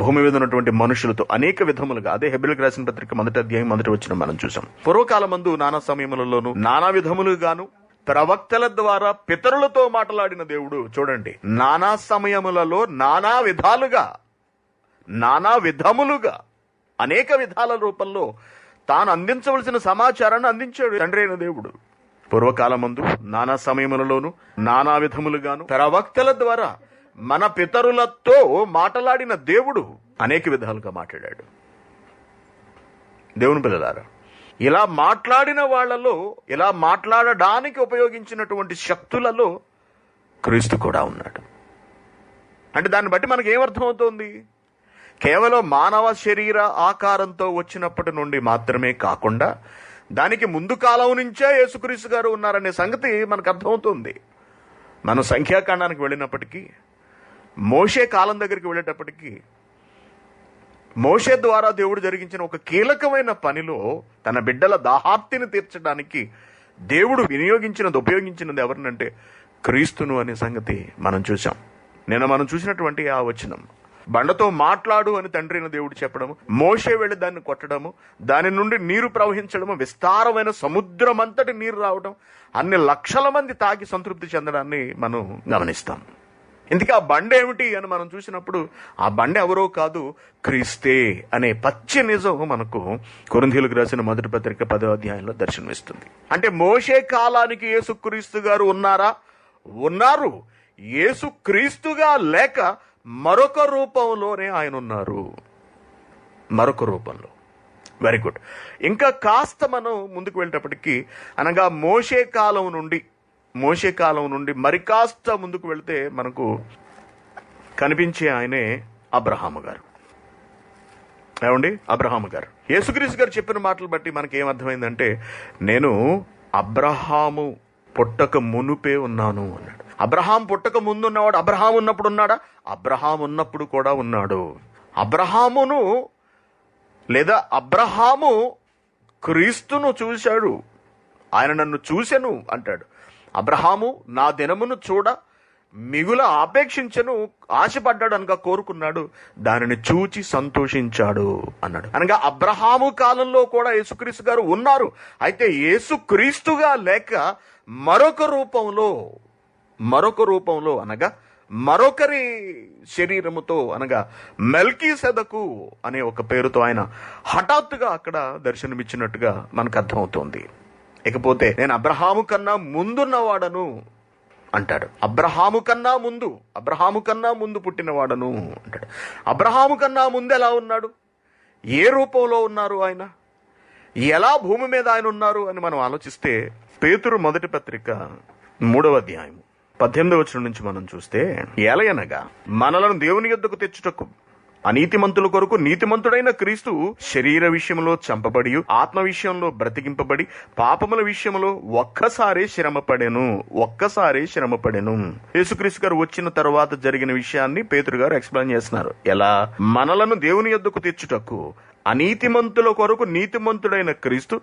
భూమి మీద ఉన్నటువంటి మనుషులతో అనేక విధములుగా. అదే హెబ్రీయులకు రాసిన పత్రిక 1వ అధ్యాయం 1వ వచనం మనం చూసాం. పూర్వకాలమందు నానా సమయములలోనూ నానా విధములుగాను ప్రవక్తల ద్వారా పితరులతో మాట్లాడిన దేవుడు, చూడండి, నానా సమయములలో నానా విధములుగా అనేక విధాల రూపంలో తాను అందించవలసిన సమాచారాన్ని అందించాడు తండ్రి అయిన దేవుడు. పూర్వకాలమందు నానా సమయములలోను నానా విధములుగాను ప్రవక్తల ద్వారా మన పితరులతో మాట్లాడిన దేవుడు అనేక విధాలుగా మాట్లాడాడు. దేవుని పిల్లలారా, ఇలా మాట్లాడిన వాళ్లలో, ఇలా మాట్లాడడానికి ఉపయోగించినటువంటి శక్తులలో క్రీస్తు కూడా ఉన్నాడు. అంటే దాన్ని బట్టి మనకి ఏమర్థమవుతోంది? కేవలం మానవ శరీర ఆకారంతో వచ్చినప్పటి నుండి మాత్రమే కాకుండా దానికి ముందు కాలం నుంచే యేసుక్రీస్తు గారు ఉన్నారనే సంగతి మనకు అర్థమవుతుంది. మనం సంఖ్యాకాండానికి వెళ్ళినప్పటికీ, మోషే కాలం దగ్గరికి వెళ్ళేటప్పటికీ, మోషే ద్వారా దేవుడు జరిగించిన ఒక కీలకమైన పనిలో తన బిడ్డల దాహార్తిని తీర్చడానికి దేవుడు ఉపయోగించినది ఎవరినంటే క్రీస్తును అనే సంగతి మనం చూసాం. మనం చూసినటువంటి ఆ వచనం, బండతో మాట్లాడు అని తండ్రి అయిన దేవుడు చెప్పడము, మోషే వెళ్ళి దాన్ని కొట్టడము, దాని నుండి నీరు ప్రవహించడము, విస్తారమైన సముద్రం అంతటి నీరు రావడం, అన్ని లక్షల మంది తాగి సంతృప్తి చెందడాన్ని మనం గమనిస్తాం. ఇందుకే ఆ బండ ఏమిటి అని మనం చూసినప్పుడు ఆ బండ ఎవరో కాదు, క్రీస్తే అనే పచ్చి నిజం మనకు కొరింథీయులకు రాసిన 1వ పత్రిక 10వ అధ్యాయంలో దర్శనమిస్తుంది. అంటే మోషే కాలానికి యేసుక్రీస్తు గారు ఉన్నారా? ఉన్నారు. యేసుక్రీస్తుగా లేక మరొక రూపంలోనే ఆయన ఉన్నారు. మరొక రూపంలో. Very good. ఇంకా కాస్త మనం ముందుకు వెళ్ళేటప్పటికీ, అనగా మోషే కాలం నుండి మరి కాస్త ముందుకు వెళితే మనకు కనిపించే ఆయనే అబ్రహాము గారు. ఏమండి? అబ్రహాము గారు యేసుక్రీస్తు గారు చెప్పిన మాటలు బట్టి మనకి ఏమర్థమైందంటే, నేను అబ్రహాము పుట్టక మునుపే ఉన్నాను అన్నాడు. అబ్రహాం పుట్టక ముందు ఉన్నవాడు అబ్రహాం ఉన్నప్పుడు ఉన్నాడా? అబ్రహాం ఉన్నప్పుడు కూడా ఉన్నాడు. అబ్రహాము క్రీస్తును చూశాడు. ఆయన నన్ను చూసెను అంటాడు. అబ్రహాము నా దినమును చూడ మిగుల ఆపేక్షించను, ఆశపడ్డాడు అనగా కోరుకున్నాడు, దానిని చూచి సంతోషించాడు అన్నాడు. అనగా అబ్రహాము కాలంలో కూడా యేసుక్రీస్తు గారు ఉన్నారు. అయితే యేసుక్రీస్తుగా లేక మరొక రూపంలో అనగా మరొకరి శరీరముతో, అనగా మెల్కీసెదకు అనే ఒక పేరుతో ఆయన హఠాత్తుగా అక్కడ దర్శనమిచ్చినట్టుగా మనకు అర్థమవుతోంది. ఇకపోతే నేను అబ్రహాము కన్నా ముందున్నవాడను అంటాడు. అబ్రహాము కన్నా ముందు పుట్టినవాడను అంటాడు. అబ్రహాము కన్నా ముందు ఎలా ఉన్నాడు? ఏ రూపంలో ఉన్నారు ఆయన? ఎలా భూమి మీద ఆయన ఉన్నారు అని మనం ఆలోచిస్తే, పేతురు 1వ పత్రిక 3వ అధ్యాయం 18వ వచనం నుంచి మనం చూస్తే, ఏలయనగా మనలను దేవుని యొద్దకు తెచ్చుటకు అనీతిమంతుల కొరకు నీతిమంతుడైన క్రీస్తు శరీర విషయంలో చంపబడి, ఆత్మ విషయంలో బ్రతికింపబడి, పాపముల విషయంలో ఒక్కసారే శ్రమపడెను. యేసుక్రీస్తు గారు వచ్చిన తర్వాత జరిగిన విషయాన్ని పేతురు గారు ఎక్స్ప్లెయిన్ చేస్తున్నారు. ఎలా? మనలను దేవుని యొద్దకు తెచ్చుటకు అనీతిమంతుల కొరకు నీతిమంతుడైన క్రీస్తు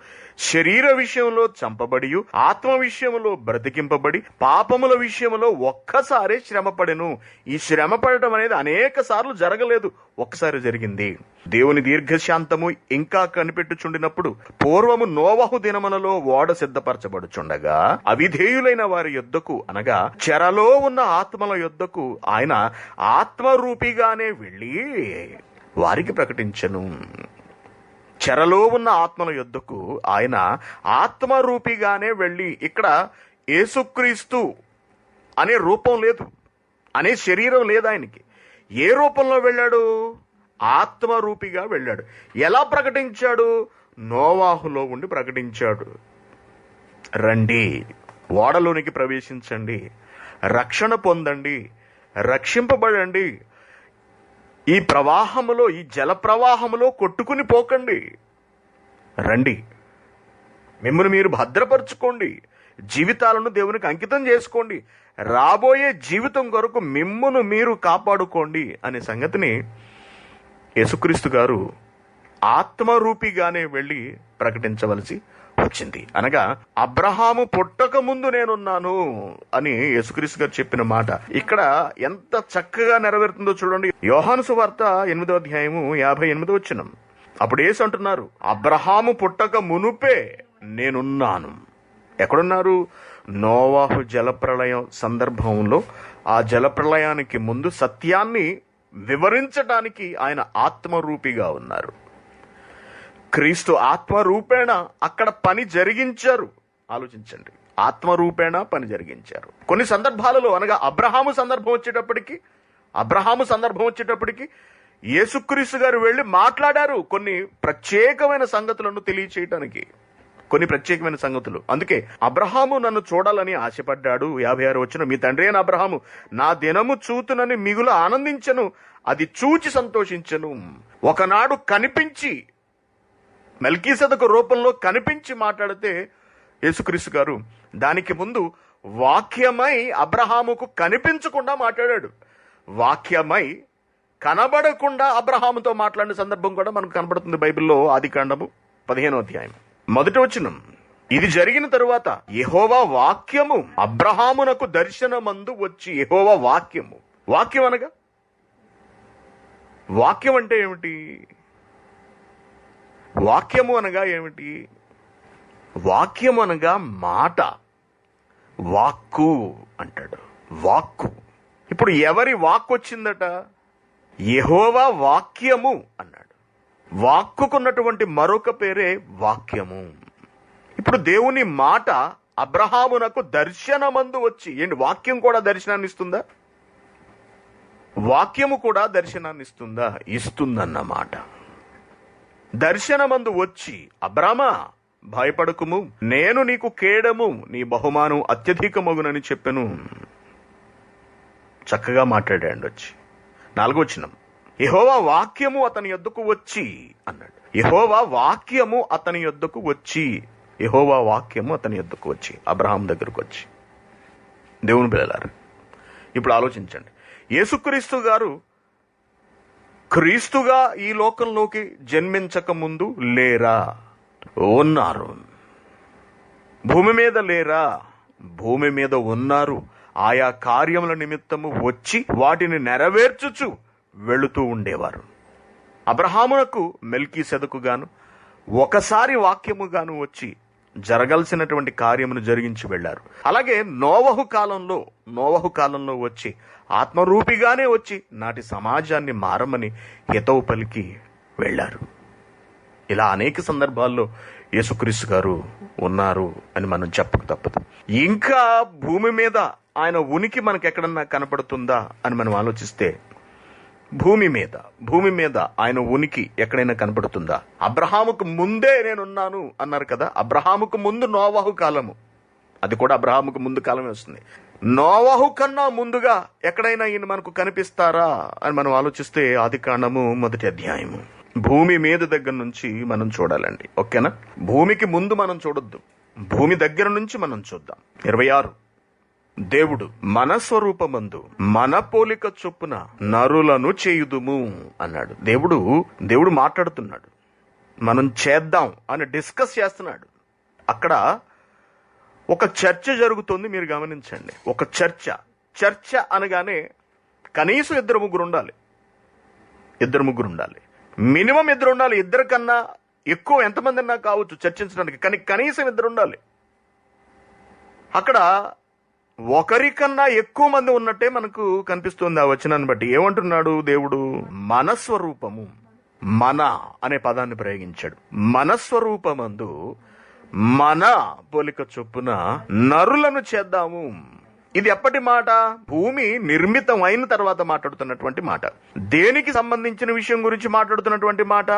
శరీర విషయంలో చంపబడి, ఆత్మ విషయంలో బ్రతికింపబడి, పాపముల విషయంలో ఒక్కసారే శ్రమపడెను. ఈ శ్రమ పడటం అనేది అనేక సార్లు జరగలేదు, ఒక్కసారి జరిగింది. దేవుని దీర్ఘశాంతము ఇంకా కనిపెట్టుచుండినప్పుడు, పూర్వము నోవహు దినములలో ఓడ సిద్ధపరచబడుచుండగా అవిధేయులైన వారి యొద్దకు, అనగా చెరలో ఉన్న ఆత్మల యొద్దకు ఆయన ఆత్మరూపిగానే వెళ్ళి వారికి ప్రకటించెను. చెరలో ఉన్న ఆత్మల యొద్దకు ఆయన ఆత్మరూపిగానే వెళ్ళి, ఇక్కడ యేసుక్రీస్తు అనే రూపం లేదు, అనే శరీరం లేదు ఆయనకి. ఏ రూపంలో వెళ్ళాడు? ఆత్మరూపిగా వెళ్ళాడు. ఎలా ప్రకటించాడు? నోవాహులో ఉండి ప్రకటించాడు. రండి, ఓడలోనికి ప్రవేశించండి, రక్షణ పొందండి, రక్షింపబడండి, ఈ ప్రవాహములో, ఈ జల ప్రవాహములో కొట్టుకుని పోకండి, రండి, మిమ్మల్ని మీరు భద్రపరచుకోండి, జీవితాలను దేవునికి అంకితం చేసుకోండి, రాబోయే జీవితం కొరకు మిమ్మును మీరు కాపాడుకోండి అనే సంగతిని యేసుక్రీస్తు గారు ఆత్మరూపిగానే వెళ్ళి ప్రకటించవలసి వచ్చింది. అనగా అబ్రహాము పుట్టక ముందు నేనున్నాను అని యేసుక్రీస్తు గారు చెప్పిన మాట ఇక్కడ ఎంత చక్కగా నెరవేరుతుందో చూడండి. యోహాను సువార్త 8వ అధ్యాయము 58వ వచనం. అప్పుడు యేసు అంటున్నారు, అబ్రహాము పుట్టక మునుపే నేనున్నాను. ఎక్కడున్నారు? నోవాహు జలప్రళయం సందర్భంలో, ఆ జలప్రళయానికి ముందు సత్యాన్ని వివరించడానికి ఆయన ఆత్మరూపిగా ఉన్నారు. క్రీస్తు ఆత్మరూపేణ అక్కడ పని జరిగించారు. ఆలోచించండి, ఆత్మరూపేణ పని జరిగించారు. కొన్ని సందర్భాలలో, అనగా అబ్రహాము సందర్భం వచ్చేటప్పటికి యేసుక్రీస్తు గారు వెళ్ళి మాట్లాడారు కొన్ని ప్రత్యేకమైన సంగతులను తెలియచేయటానికి, కొన్ని ప్రత్యేకమైన సంగతులు. అందుకే అబ్రహాము నన్ను చూడాలని ఆశపడ్డాడు. 56 వచనం, మీ తండ్రి అయిన అబ్రహాము నా దినము చూతునని మిగుల ఆనందించను, అది చూచి సంతోషించను. ఒకనాడు కనిపించి, మెల్కీసెదకు రూపంలో కనిపించి మాట్లాడితే యేసుక్రీస్తు గారు దానికి ముందు వాక్యమై అబ్రహాముకు కనిపించకుండా మాట్లాడాడు. వాక్యమై కనబడకుండా అబ్రహాముతో మాట్లాడిన సందర్భం కూడా మనకు కనబడుతుంది బైబిల్లో. ఆదికాండము 15వ అధ్యాయం 1వ వచనం. ఇది జరిగిన తరువాత యెహోవా వాక్యము అబ్రహామునకు దర్శనమందు వచ్చి, యెహోవా వాక్యము, వాక్యం అనగా, వాక్యం అంటే ఏమిటి? వాక్యము అనగా ఏమిటి? వాక్యము అనగా మాట, వాక్కు అంటాడు. వాక్కు. ఇప్పుడు ఎవరి వాక్కు వచ్చిందట? యెహోవా వాక్యము అన్నాడు. వాక్కుకున్నటువంటి మరొక పేరే వాక్యము. ఇప్పుడు దేవుని మాట అబ్రహామునకు దర్శనమందు వచ్చి, ఏంటి వాక్యం కూడా దర్శనాన్ని ఇస్తుందా? వాక్యము కూడా దర్శనాన్ని ఇస్తుందా? ఇస్తుందన్నమాట. దర్శనమందు వచ్చి, అబ్రామా భయపడకుము, నేను నీకు కేడము, నీ బహుమానం అత్యధికమగునని చెప్పెను. చక్కగా మాట్లాడాడు వచ్చి. 4వ వచనం, యెహోవా వాక్యము అతని యొద్దకు వచ్చి అన్నాడు. యెహోవా వాక్యము అతని యొద్దకు వచ్చి, యెహోవా వాక్యము అతని యొద్దకు వచ్చి, అబ్రహాం దగ్గరకు వచ్చి. దేవుని పిల్లలారా, ఇప్పుడు ఆలోచించండి. యేసుక్రీస్తు గారు క్రీస్తుగా ఈ లోకంలోకి జన్మించక ముందు లేరా? ఉన్నారు. భూమి మీద లేరా? భూమి మీద ఉన్నారు. ఆయా కార్యముల నిమిత్తము వచ్చి వాటిని నెరవేర్చుచు వెళుతూ ఉండేవారు. అబ్రహామునకు మెల్కీసెదకు గాను ఒకసారి వాక్యముగాను వచ్చి జరగాల్సినటువంటి కార్యమును జరిగించి వెళ్ళారు. అలాగే నోవహు కాలంలో వచ్చి ఆత్మరూపిగానే వచ్చి నాటి సమాజాన్ని మారమని హితవు పలికి వెళ్ళారు. ఇలా అనేక సందర్భాల్లో యేసుక్రీస్తు గారు ఉన్నారు అని మనం చెప్పక తప్పదు. ఇంకా భూమి మీద ఆయన ఉనికి మనకు ఎక్కడన్నా కనపడుతుందా అని మనం ఆలోచిస్తే, భూమి మీద ఆయన ఉనికి ఎక్కడైనా కనపడుతుందా? అబ్రహాముకు ముందే నేనున్నాను అన్నారు కదా. అబ్రహాముకు ముందు నోవహు కాలము, అది కూడా అబ్రహాముకు ముందు కాలమే వస్తుంది. నోవహు కన్నా ముందుగా ఎక్కడైనా ఈయన మనకు కనిపిస్తారా అని మనం ఆలోచిస్తే ఆదికాండము 1వ అధ్యాయము. భూమి మీద దగ్గర నుంచి మనం చూడాలండి, ఓకేనా? భూమికి ముందు మనం చూడొద్దు, భూమి దగ్గర నుంచి మనం చూద్దాం. 26, దేవుడు మన స్వరూపమందు మన పోలిక చొప్పున నరులను చేయుదుము అన్నాడు. దేవుడు మాట్లాడుతున్నాడు, మనం చేద్దాం అని డిస్కస్ చేస్తున్నాడు. అక్కడ ఒక చర్చ జరుగుతుంది, మీరు గమనించండి. ఒక చర్చ అనగానే కనీసం ఇద్దరు ముగ్గురు ఉండాలి, మినిమం ఇద్దరు ఉండాలి. ఇద్దరు కన్నా ఎక్కువ ఎంతమంది అన్నా కావచ్చు చర్చించడానికి, కానీ కనీసం ఇద్దరు ఉండాలి. అక్కడ ఒకరికన్నా ఎక్కువ మంది ఉన్నట్టే మనకు కనిపిస్తుంది ఆ వచనాన్ని బట్టి. ఏమంటున్నాడు దేవుడు? మన స్వరూపము, మన అనే పదాన్ని ప్రయోగించాడు. మన స్వరూపమందు మన పోలిక చొప్పున నరులను చేద్దాము. ఇది ఎప్పటి మాట? భూమి నిర్మితం అయిన తర్వాత మాట్లాడుతున్నటువంటి మాట. దేనికి సంబంధించిన విషయం గురించి మాట్లాడుతున్నటువంటి మాట?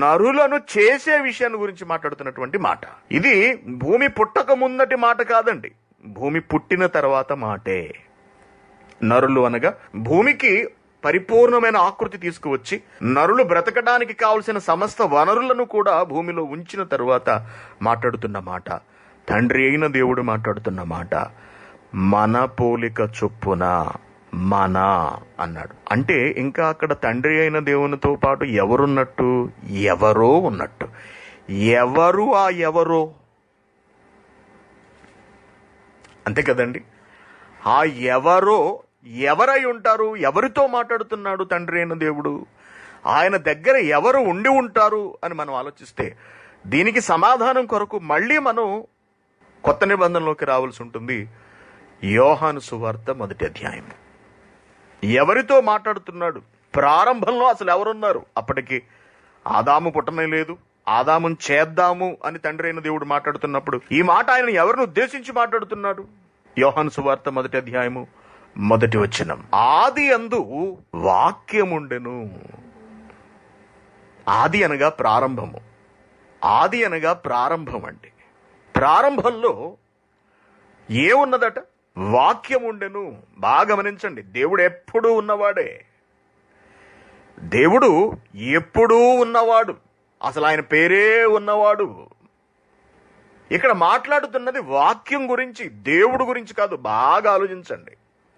నరులను చేసే విషయాన్ని గురించి మాట్లాడుతున్నటువంటి మాట. ఇది భూమి పుట్టక ముందటి మాట కాదండి, భూమి పుట్టిన తర్వాత మాటే. నరులు అనగా భూమికి పరిపూర్ణమైన ఆకృతి తీసుకువచ్చి నరులు బ్రతకడానికి కావలసిన సమస్త వనరులను కూడా భూమిలో ఉంచిన తరువాత మాట్లాడుతున్న మాట. తండ్రి అయిన దేవుడు మాట్లాడుతున్న మాట. మన పోలిక చొప్పున మన అన్నాడు. అంటే ఇంకా అక్కడ తండ్రి అయిన దేవునితో పాటు ఎవరున్నట్టు? ఎవరో ఉన్నట్టు. ఎవరు ఆ ఎవరో? అంతే కదండి. ఆ ఎవరో ఎవరై ఉంటారు? ఎవరితో మాట్లాడుతున్నాడు తండ్రి అయిన దేవుడు? ఆయన దగ్గర ఎవరు ఉండి ఉంటారు అని మనం ఆలోచిస్తే దీనికి సమాధానం కొరకు మళ్ళీ మనం కొత్త నిబంధనలోకి రావాల్సి ఉంటుంది. యోహాను సువార్త 1వ అధ్యాయం. ఎవరితో మాట్లాడుతున్నాడు? ప్రారంభంలో అసలు ఎవరున్నారు? అప్పటికి ఆదాము పుట్టనే లేదు. ఆదామును చేద్దాము అని తండ్రి అయిన దేవుడు మాట్లాడుతున్నప్పుడు ఈ మాట ఆయన ఎవరిని ఉద్దేశించి మాట్లాడుతున్నాడు? యోహాను సువార్త 1వ అధ్యాయము 1వ వచనం. ఆది యందు వాక్యముండెను. ఆది అనగా ప్రారంభము. ఆది అనగా ప్రారంభం అండి. ప్రారంభంలో ఏమున్నదట? వాక్యముండెను. బాగా గమనించండి, దేవుడు ఎప్పుడూ ఉన్నవాడే. దేవుడు ఎప్పుడూ ఉన్నవాడు. అసలు ఆయన పేరే ఉన్నవాడు. ఇక్కడ మాట్లాడుతున్నది వాక్యం గురించి, దేవుడు గురించి కాదు. బాగా ఆలోచించండి.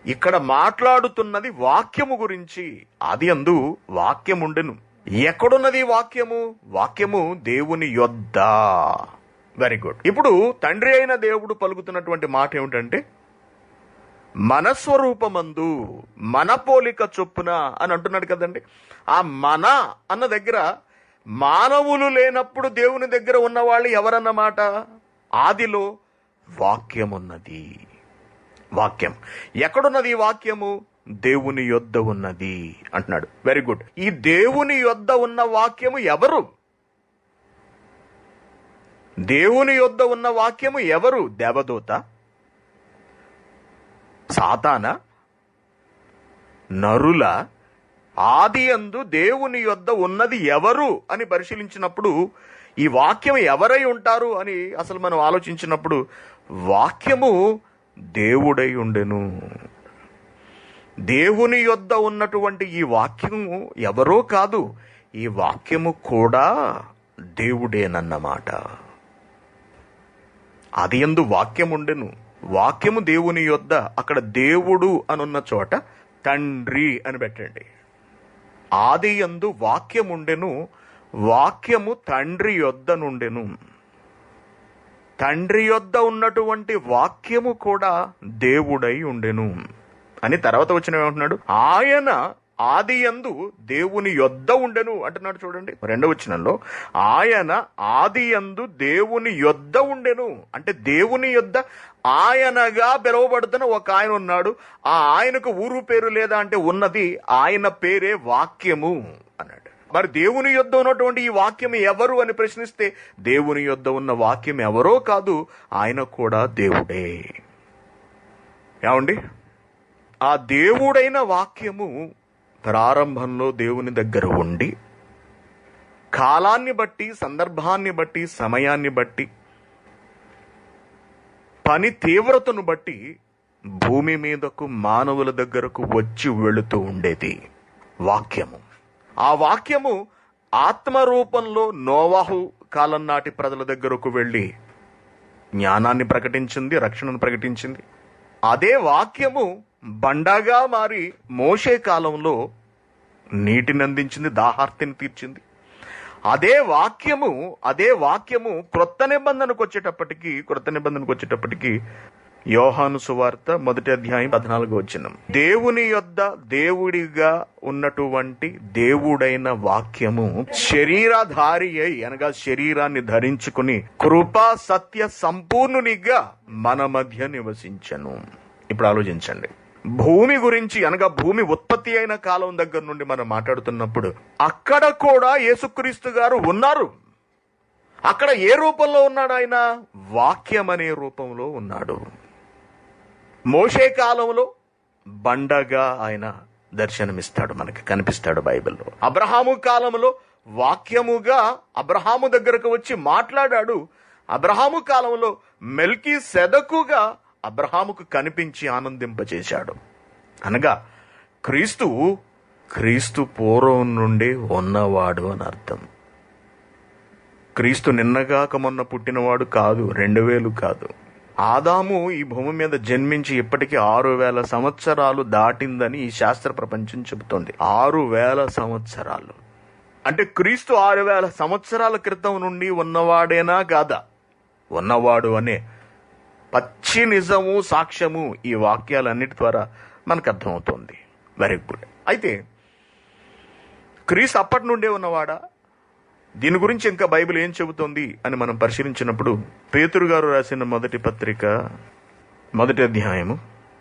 ఇక్కడ మాట్లాడుతున్నది వాక్యము గురించి. ఆది యందు వాక్యముండెను. ఎక్కడున్నది వాక్యము? వాక్యము దేవుని యొద్ద. Very good. ఇప్పుడు తండ్రి అయిన దేవుడు పలుకుతున్నటువంటి మాట ఏమిటంటే మన స్వరూపమందు మన పోలిక చొప్పున అని అంటున్నాడు కదండి. ఆ మన అన్న దగ్గర మానవులు లేనప్పుడు దేవుని దగ్గర ఉన్నవాళ్ళు ఎవరన్నమాట? ఆదిలో వాక్యమున్నది. వాక్యం ఎక్కడున్నది? ఈ వాక్యము దేవుని యొద్ద ఉన్నది అంటున్నాడు. Very good. ఈ దేవుని యొద్ద ఉన్న వాక్యము ఎవరు? దేవుని యొద్ద ఉన్న వాక్యము ఎవరు? దేవదూత? సాతానా? నరుల? ఆది యందు దేవుని యొద్ద ఉన్నది ఎవరు అని పరిశీలించినప్పుడు ఈ వాక్యం ఎవరై ఉంటారు అని అసలు మనం ఆలోచించినప్పుడు వాక్యము దేవుడై ఉండెను. దేవుని యొద్ద ఉన్నటువంటి ఈ వాక్యము ఎవరో కాదు, ఈ వాక్యము కూడా దేవుడేనన్నమాట. ఆది యందు వాక్యముండెను. వాక్యము దేవుని యొద్ద. అక్కడ దేవుడు అనున్న చోట తండ్రి అని పెట్టండి. ఆది యందు వాక్యముండెను. వాక్యము తండ్రి యొద్ద నుండెను. తండ్రి యొద్ద ఉన్నటువంటి వాక్యము కూడా దేవుడై ఉండెను అని తర్వాత వచ్చిన ఏమంటున్నాడు? ఆయన ఆది యందు దేవుని యొద్ద ఉండెను అంటున్నాడు. చూడండి 2వ వచనంలో ఆయన ఆది యందు దేవుని యొద్ద ఉండెను అంటే దేవుని యొద్ద ఆయనగా పిలువబడుతున్న ఒక ఆయన ఉన్నాడు. ఆ ఆయనకు ఊరు పేరు లేదా అంటే ఉన్నది. ఆయన పేరే వాక్యము అన్నాడు. మరి దేవుని యొద్ద ఉన్నటువంటి ఈ వాక్యం ఎవరు అని ప్రశ్నిస్తే దేవుని యొద్ద ఉన్న వాక్యం ఎవరో కాదు, ఆయన కూడా దేవుడే. ఏమండి? ఆ దేవుడైన వాక్యము ప్రారంభంలో దేవుని దగ్గర ఉండి కాలాన్ని బట్టి, సందర్భాన్ని బట్టి, సమయాన్ని బట్టి, పని తీవ్రతను బట్టి భూమి మీదకు మానవుల దగ్గరకు వచ్చి వెళుతూ ఉండేది వాక్యము. ఆ వాక్యము ఆత్మరూపంలో నోవాహు కాలం నాటి ప్రజల దగ్గరకు వెళ్ళి జ్ఞానాన్ని ప్రకటించింది, రక్షణను ప్రకటించింది. అదే వాక్యము బండగా మారి మోషే కాలంలో నీటిని అందించింది, దాహార్తిని తీర్చింది. అదే వాక్యము క్రొత్త నిబంధనకు వచ్చేటప్పటికి యోహాను సువార్త 1వ అధ్యాయం 14వ వచనం. దేవుని యొద్ద దేవుడిగా ఉన్నటువంటి దేవుడైన వాక్యము శరీరధారి అయి అనగా శరీరాన్ని ధరించుకుని కృపా సత్య సంపూర్ణునిగా మన మధ్య నివసించెను. ఇప్పుడు ఆలోచించండి. భూమి గురించి అనగా భూమి ఉత్పత్తి అయిన కాలం దగ్గర నుండి మనం మాట్లాడుతున్నప్పుడు అక్కడ కూడా యేసుక్రీస్తు గారు ఉన్నారు. అక్కడ ఏ రూపంలో ఉన్నాడు ఆయన? వాక్యం అనే రూపంలో ఉన్నాడు. మోషే కాలంలో బండగా ఆయన దర్శనమిస్తాడు, మనకి కనిపిస్తాడు బైబిల్లో. అబ్రహాము కాలంలో వాక్యముగా అబ్రహాము దగ్గరకు వచ్చి మాట్లాడాడు. అబ్రహాము కాలంలో మెల్కీసెదకుగా అబ్రహాముకు కనిపించి ఆనందింపచేశాడు. అనగా క్రీస్తు పూర్వం నుండి ఉన్నవాడు అని అర్థం. క్రీస్తు నిన్నగాక మొన్న పుట్టినవాడు కాదు, 2000 కాదు. ఆదాము ఈ భూమి మీద జన్మించి ఇప్పటికీ 6000 సంవత్సరాలు దాటిందని ఈ శాస్త్ర ప్రపంచం చెబుతోంది. 6000 సంవత్సరాలు అంటే క్రీస్తు 6000 సంవత్సరాల క్రితం నుండి ఉన్నవాడేనా కాదా? ఉన్నవాడు అనే పచ్చి నిజము, సాక్ష్యము ఈ వాక్యాలన్నిటి ద్వారా మనకు అర్థమవుతోంది. Very good. అయితే క్రీస్తు అప్పటి నుండే ఉన్నవాడా? దీని గురించి ఇంకా బైబిల్ ఏం చెబుతోంది అని మనం పరిశీలించినప్పుడు పేతురు గారు రాసిన మొదటి పత్రిక 1వ అధ్యాయము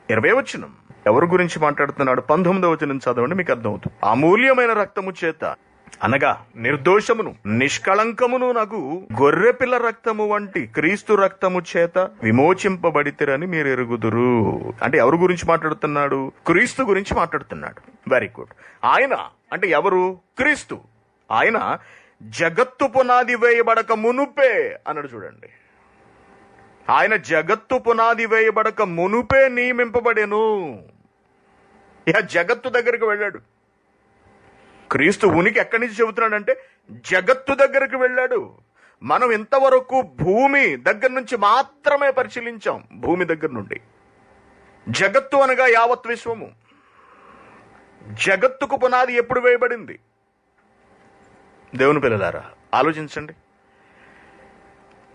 20వ వచనం ఎవరి గురించి మాట్లాడుతున్నాడు? 19వ వచనం చదవండి, మీకు అర్థమవుతుంది. అమూల్యమైన రక్తము చేత అనగా నిర్దోషమును నిష్కళంకమును నగు గొర్రెపిల్ల రక్తము వంటి క్రీస్తు రక్తము చేత విమోచింపబడితిరని మీరు ఎరుగుదురు. అంటే ఎవరి గురించి మాట్లాడుతున్నాడు? క్రీస్తు గురించి మాట్లాడుతున్నాడు. Very good. ఆయన అంటే ఎవరు? క్రీస్తు. ఆయన జగత్తు పునాది వేయబడక మునుపే అన్నాడు. చూడండి, ఆయన జగత్తు పునాది వేయబడక మునుపే నియమింపబడెను. ఇక జగత్తు దగ్గరికి వెళ్ళాడు. క్రీస్తు ఉనికి ఎక్కడి నుంచి చెబుతున్నాడంటే జగత్తు దగ్గరికి వెళ్ళాడు. మనం ఇంతవరకు భూమి దగ్గర నుంచి మాత్రమే పరిశీలించాం. భూమి దగ్గర నుండి జగత్తు అనగా యావత్ విశ్వము. జగత్తుకు పునాది ఎప్పుడు వేయబడింది? దేవుని పిల్లలారా ఆలోచించండి.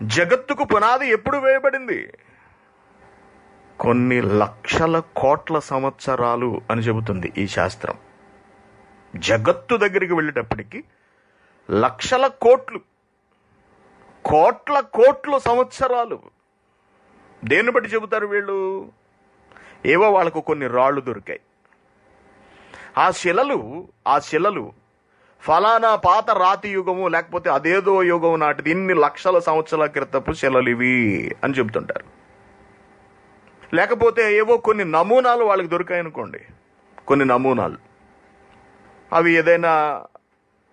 జగత్తుకు పునాది ఎప్పుడు వేయబడింది? కొన్ని లక్షల కోట్ల సంవత్సరాలు అని చెబుతుంది ఈ శాస్త్రం. జగత్తు దగ్గరికి వెళ్ళేటప్పటికి లక్షల కోట్లు, కోట్ల సంవత్సరాలు. దేన్ని బట్టి చెబుతారు వీళ్ళు? ఏవో వాళ్ళకు కొన్ని రాళ్ళు దొరికాయి. ఆ శిలలు ఫలానా పాత రాతి యుగము లేకపోతే అదేదో యుగం నాటిది, ఇన్ని లక్షల సంవత్సరాల క్రితపు శిలలు ఇవి అని చెబుతుంటారు. లేకపోతే ఏవో కొన్ని నమూనాలు వాళ్ళకి దొరికాయనుకోండి, కొన్ని నమూనాలు. అవి ఏదైనా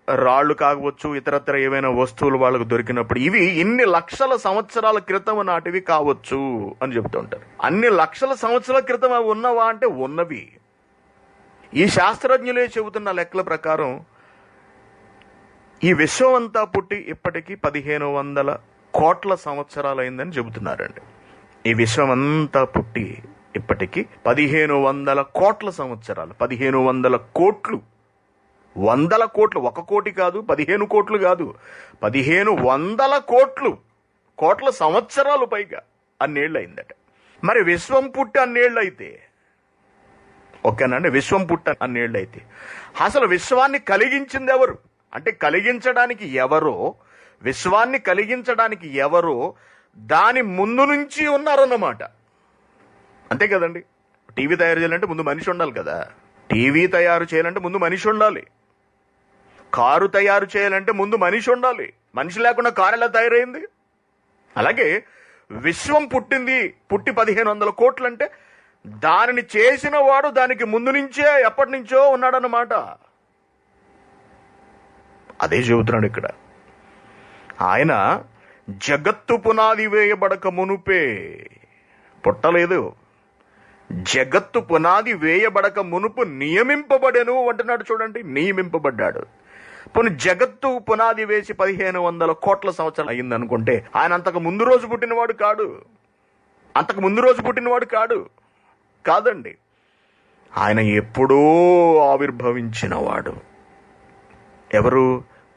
రాళ్ళు కావచ్చు, ఇతరత్ర ఏవైనా వస్తువులు వాళ్ళకు దొరికినప్పుడు ఇవి ఇన్ని లక్షల సంవత్సరాల క్రితం నాటివి కావచ్చు అని చెబుతూ ఉంటారు. అన్ని లక్షల సంవత్సరాల క్రితం అవి ఉన్నవా అంటే ఉన్నవి. ఈ శాస్త్రజ్ఞులే చెబుతున్న లెక్కల ప్రకారం ఈ విశ్వం అంతా పుట్టి ఇప్పటికీ 1500 కోట్ల సంవత్సరాలు అయిందని చెబుతున్నారండి. ఈ విశ్వం అంతా పుట్టి ఇప్పటికీ 1500 కోట్ల సంవత్సరాలు, 1500 కోట్లు, 100 కోట్లు, 1 కోటి కాదు, 15 కోట్లు కాదు, 1500 కోట్ల సంవత్సరాలు పైగా అన్నేళ్ళు అయిందట. మరి విశ్వం పుట్టి అన్నేళ్ళు అయితే ఓకేనండి, విశ్వం పుట్టి అన్నేళ్ళు అయితే అసలు విశ్వాన్ని కలిగించింది ఎవరు? అంటే కలిగించడానికి ఎవరో, విశ్వాన్ని కలిగించడానికి ఎవరో దాని ముందు నుంచి ఉన్నారన్నమాట. అంతే కదండి. టీవీ తయారు చేయాలంటే ముందు మనిషి ఉండాలి కదా. టీవీ తయారు చేయాలంటే ముందు మనిషి ఉండాలి. కారు తయారు చేయాలంటే ముందు మనిషి ఉండాలి. మనిషి లేకుండా కారు ఎలా తయారైంది? అలాగే విశ్వం పుట్టి 1500 కోట్లు అంటే దానిని చేసిన వాడు దానికి ముందు నుంచే ఎప్పటి నుంచో ఉన్నాడన్నమాట. అదే చెబుతున్నాడు ఇక్కడ. ఆయన జగత్తు పునాది వేయబడక మునుపే పుట్టలేదు, జగత్తు పునాది వేయబడక మునుపు నియమింపబడెను అంటున్నాడు. చూడండి, నియమింపబడ్డాడు. పోనీ జగత్తు పునాది వేసి 1500 కోట్ల సంవత్సరాలు అయింది అనుకుంటే ఆయన అంతకు ముందు రోజు పుట్టినవాడు కాడు. కాదండి, ఆయన ఎప్పుడో ఆవిర్భవించినవాడు. ఎవరు?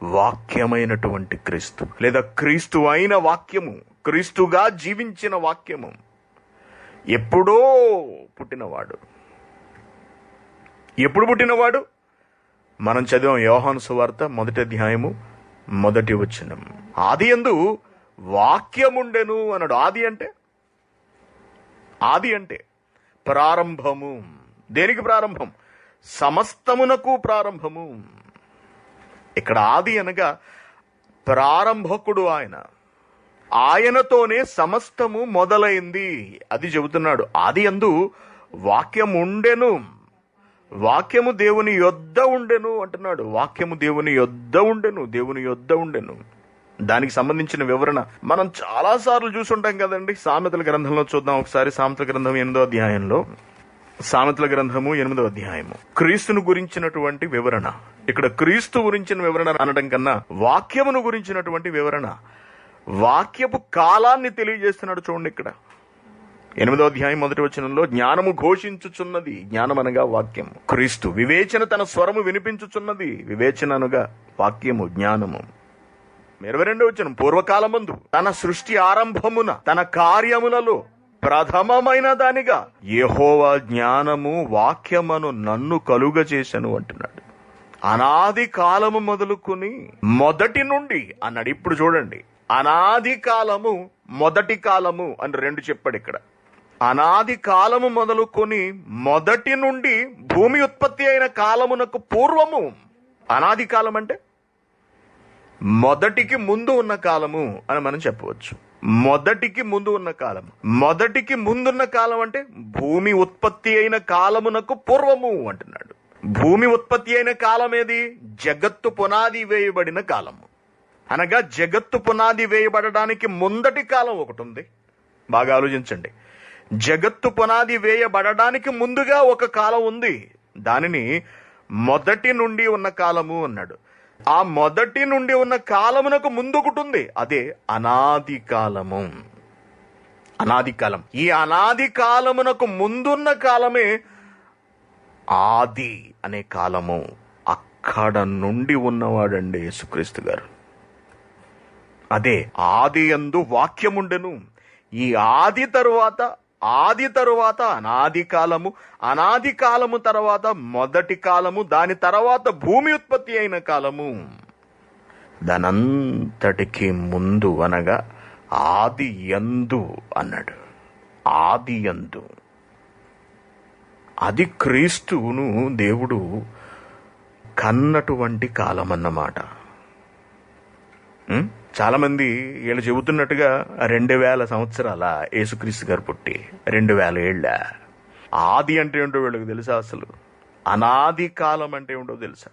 వాక్యమైనటువంటి క్రీస్తు, లేదా క్రీస్తు అయిన వాక్యము, క్రీస్తుగా జీవించిన వాక్యము. ఎప్పుడో పుట్టినవాడు. ఎప్పుడు పుట్టినవాడు? మనం చదివాం యోహాను సువార్త 1వ అధ్యాయము 1వ వచనం. ఆదియందు వాక్యముండెను అన్నాడు. ఆది అంటే ప్రారంభము. దేనికి ప్రారంభం? సమస్తమునకు ప్రారంభము. ఇక్కడ ఆది అనగా ప్రారంభకుడు ఆయన. ఆయనతోనే సమస్తము మొదలైంది. అది చెబుతున్నాడు. ఆదియందు వాక్యం ఉండెను, వాక్యము దేవుని యొద్ద ఉండెను అంటున్నాడు. వాక్యము దేవుని యొద్ద ఉండెను, దేవుని యొద్ద ఉండెను. దానికి సంబంధించిన వివరణ మనం చాలా సార్లు చూసుంటాం కదండి. సామెతల గ్రంథంలో చూద్దాం ఒకసారి. సామెతల గ్రంథం 8వ అధ్యాయంలో, సామెతల గ్రంథము 8వ అధ్యాయము, క్రీస్తును గురించినటువంటి వివరణ. ఇక్కడ క్రీస్తు గురించిన వివరణ అనడం కన్నా వాక్యమును గురించినటువంటి వివరణ, వాక్యపు కాలాన్ని తెలియజేస్తున్నాడు. చూడండి ఇక్కడ 8వ అధ్యాయం 1వ వచనంలో, జ్ఞానము ఘోషించుచున్నది, జ్ఞానం అనగా వాక్యము. క్రీస్తు వివేచన తన స్వరము వినిపించుచున్నది, వివేచన అనగా వాక్యము, జ్ఞానము. 22వ వచనం, పూర్వకాలమందు తన సృష్టి ఆరంభమున తన కార్యములలో ప్రథమమైన దానిగా యెహోవా జ్ఞానము వాక్యమును నన్ను కలుగజేసెను అంటున్నాడు. అనాది కాలము మొదలుకొని మొదటి నుండి అన్నాడు. ఇప్పుడు చూడండి, అనాది కాలము మొదటి కాలము అని రెండు చెప్పాడు ఇక్కడ. అనాది కాలము మొదలుకొని మొదటి నుండి భూమి ఉత్పత్తి అయిన కాలమునకు పూర్వము. అనాది కాలం అంటే మొదటికి ముందు ఉన్న కాలము అని మనం చెప్పవచ్చు. మొదటికి ముందు ఉన్న కాలం, మొదటికి ముందున్న కాలం అంటే భూమి ఉత్పత్తి అయిన కాలమునకు పూర్వము అంటున్నాడు. భూమి ఉత్పత్తి అయిన కాలం ఏది? జగత్తు పునాది వేయబడిన కాలము. అనగా జగత్తు పునాది వేయబడడానికి ముందటి కాలం ఒకటి ఉంది. బాగా ఆలోచించండి. జగత్తు పునాది వేయబడడానికి ముందుగా ఒక కాలం ఉంది. దానిని మొదటి నుండి ఉన్న కాలము అన్నాడు. ఆ మొదటి నుండి ఉన్న కాలమునకు ముందు ఒకటి ఉంది, అదే అనాది కాలము. అనాది కాలం. ఈ అనాది కాలమునకు ముందున్న కాలమే ఆది అనే కాలము. అక్కడ నుండి ఉన్నవాడండి యేసుక్రీస్తు గారు. అదే ఆది యందు వాక్యముండెను. ఈ ఆది తరువాత అనాది కాలము, అనాది కాలము తర్వాత మొదటి కాలము, దాని తర్వాత భూమి ఉత్పత్తి అయిన కాలము. దానంతటికి ముందు అనగా ఆది యందు అన్నాడు. ఆది యందు, అది క్రీస్తును దేవుడు కన్నటువంటి కాలం అన్నమాట. చాలా మంది వీళ్ళు చెబుతున్నట్టుగా 2000 సంవత్సరాల యేసుక్రీస్తు గారు పుట్టి 2000 ఏళ్ళ. ఆది అంటే ఏంటో వీళ్ళకి తెలుసా? అసలు అనాది కాలం అంటే ఏమిటో తెలుసా?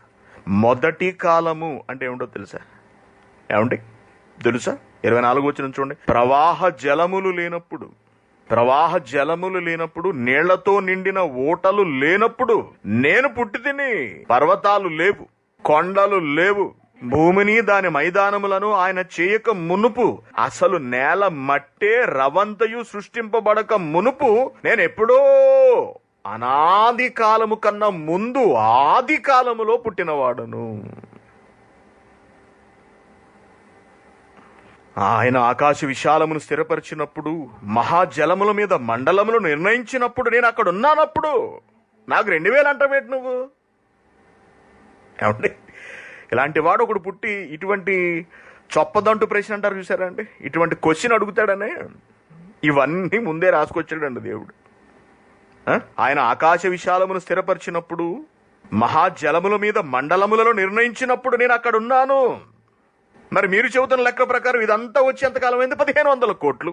మొదటి కాలము అంటే ఏమిటో తెలుసా? ఏమండి తెలుసా? 24 వచనం చూడండి. ప్రవాహ జలములు లేనప్పుడు, నీళ్లతో నిండిన ఊటలు లేనప్పుడు నేను పుట్టి తిని. పర్వతాలు లేవు, కొండలు లేవు, భూమిని దాని మైదానములను ఆయన చేయక మునుపు, అసలు నేల మట్టే రవంతయు సృష్టింపబడక మునుపు, నేను ఎప్పుడో అనాది కాలము కన్నా ముందు ఆది కాలములో పుట్టినవాడను. ఆయన ఆకాశ విశాలమును స్థిరపరిచినప్పుడు, మహాజలముల మీద మండలములు నిర్ణయించినప్పుడు, నేను అక్కడ ఉన్నానప్పుడు. నాకు 2000 అంటావేటి నువ్వు? ఏమండి, ఇలాంటి వాడు ఒకడు పుట్టి ఇటువంటి చొప్పదంటు ప్రశ్న అంటారు చూసారా అండి, ఇటువంటి క్వశ్చన్ అడుగుతాడనే ఇవన్నీ ముందే రాసుకొచ్చాడండి దేవుడు. ఆయన ఆకాశ విశాలమును స్థిరపరిచినప్పుడు, మహాజలముల మీద మండలములలో నిర్ణయించినప్పుడు నేను అక్కడ ఉన్నాను. మరి మీరు చెబుతున్న లెక్క ప్రకారం ఇదంతా వచ్చి ఎంతకాలం అయింది? 1500 కోట్లు.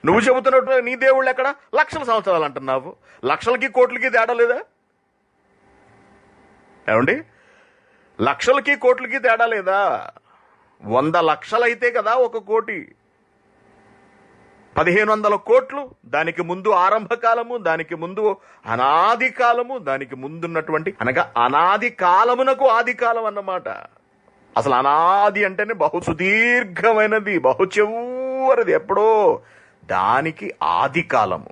నువ్వు చెబుతున్నట్టు నీ దేవుళ్ళు ఎక్కడ? లక్షల సంవత్సరాలు అంటున్నావు. లక్షలకి కోట్లకి తేడా లేదా? ఏమండి, లక్షలకి కోట్లకి తేడా లేదా? 100 లక్షలు అయితే కదా 1 కోటి. 1500 కోట్లు, దానికి ముందు ఆరంభ కాలము, దానికి ముందు అనాది కాలము, దానికి ముందున్నటువంటి అనగా అనాది కాలమునకు ఆది కాలం అన్నమాట. అసలు అనాది అంటేనే బహు సుదీర్ఘమైనది, బహు చివరిది, ఎప్పుడో దానికి ఆది కాలము.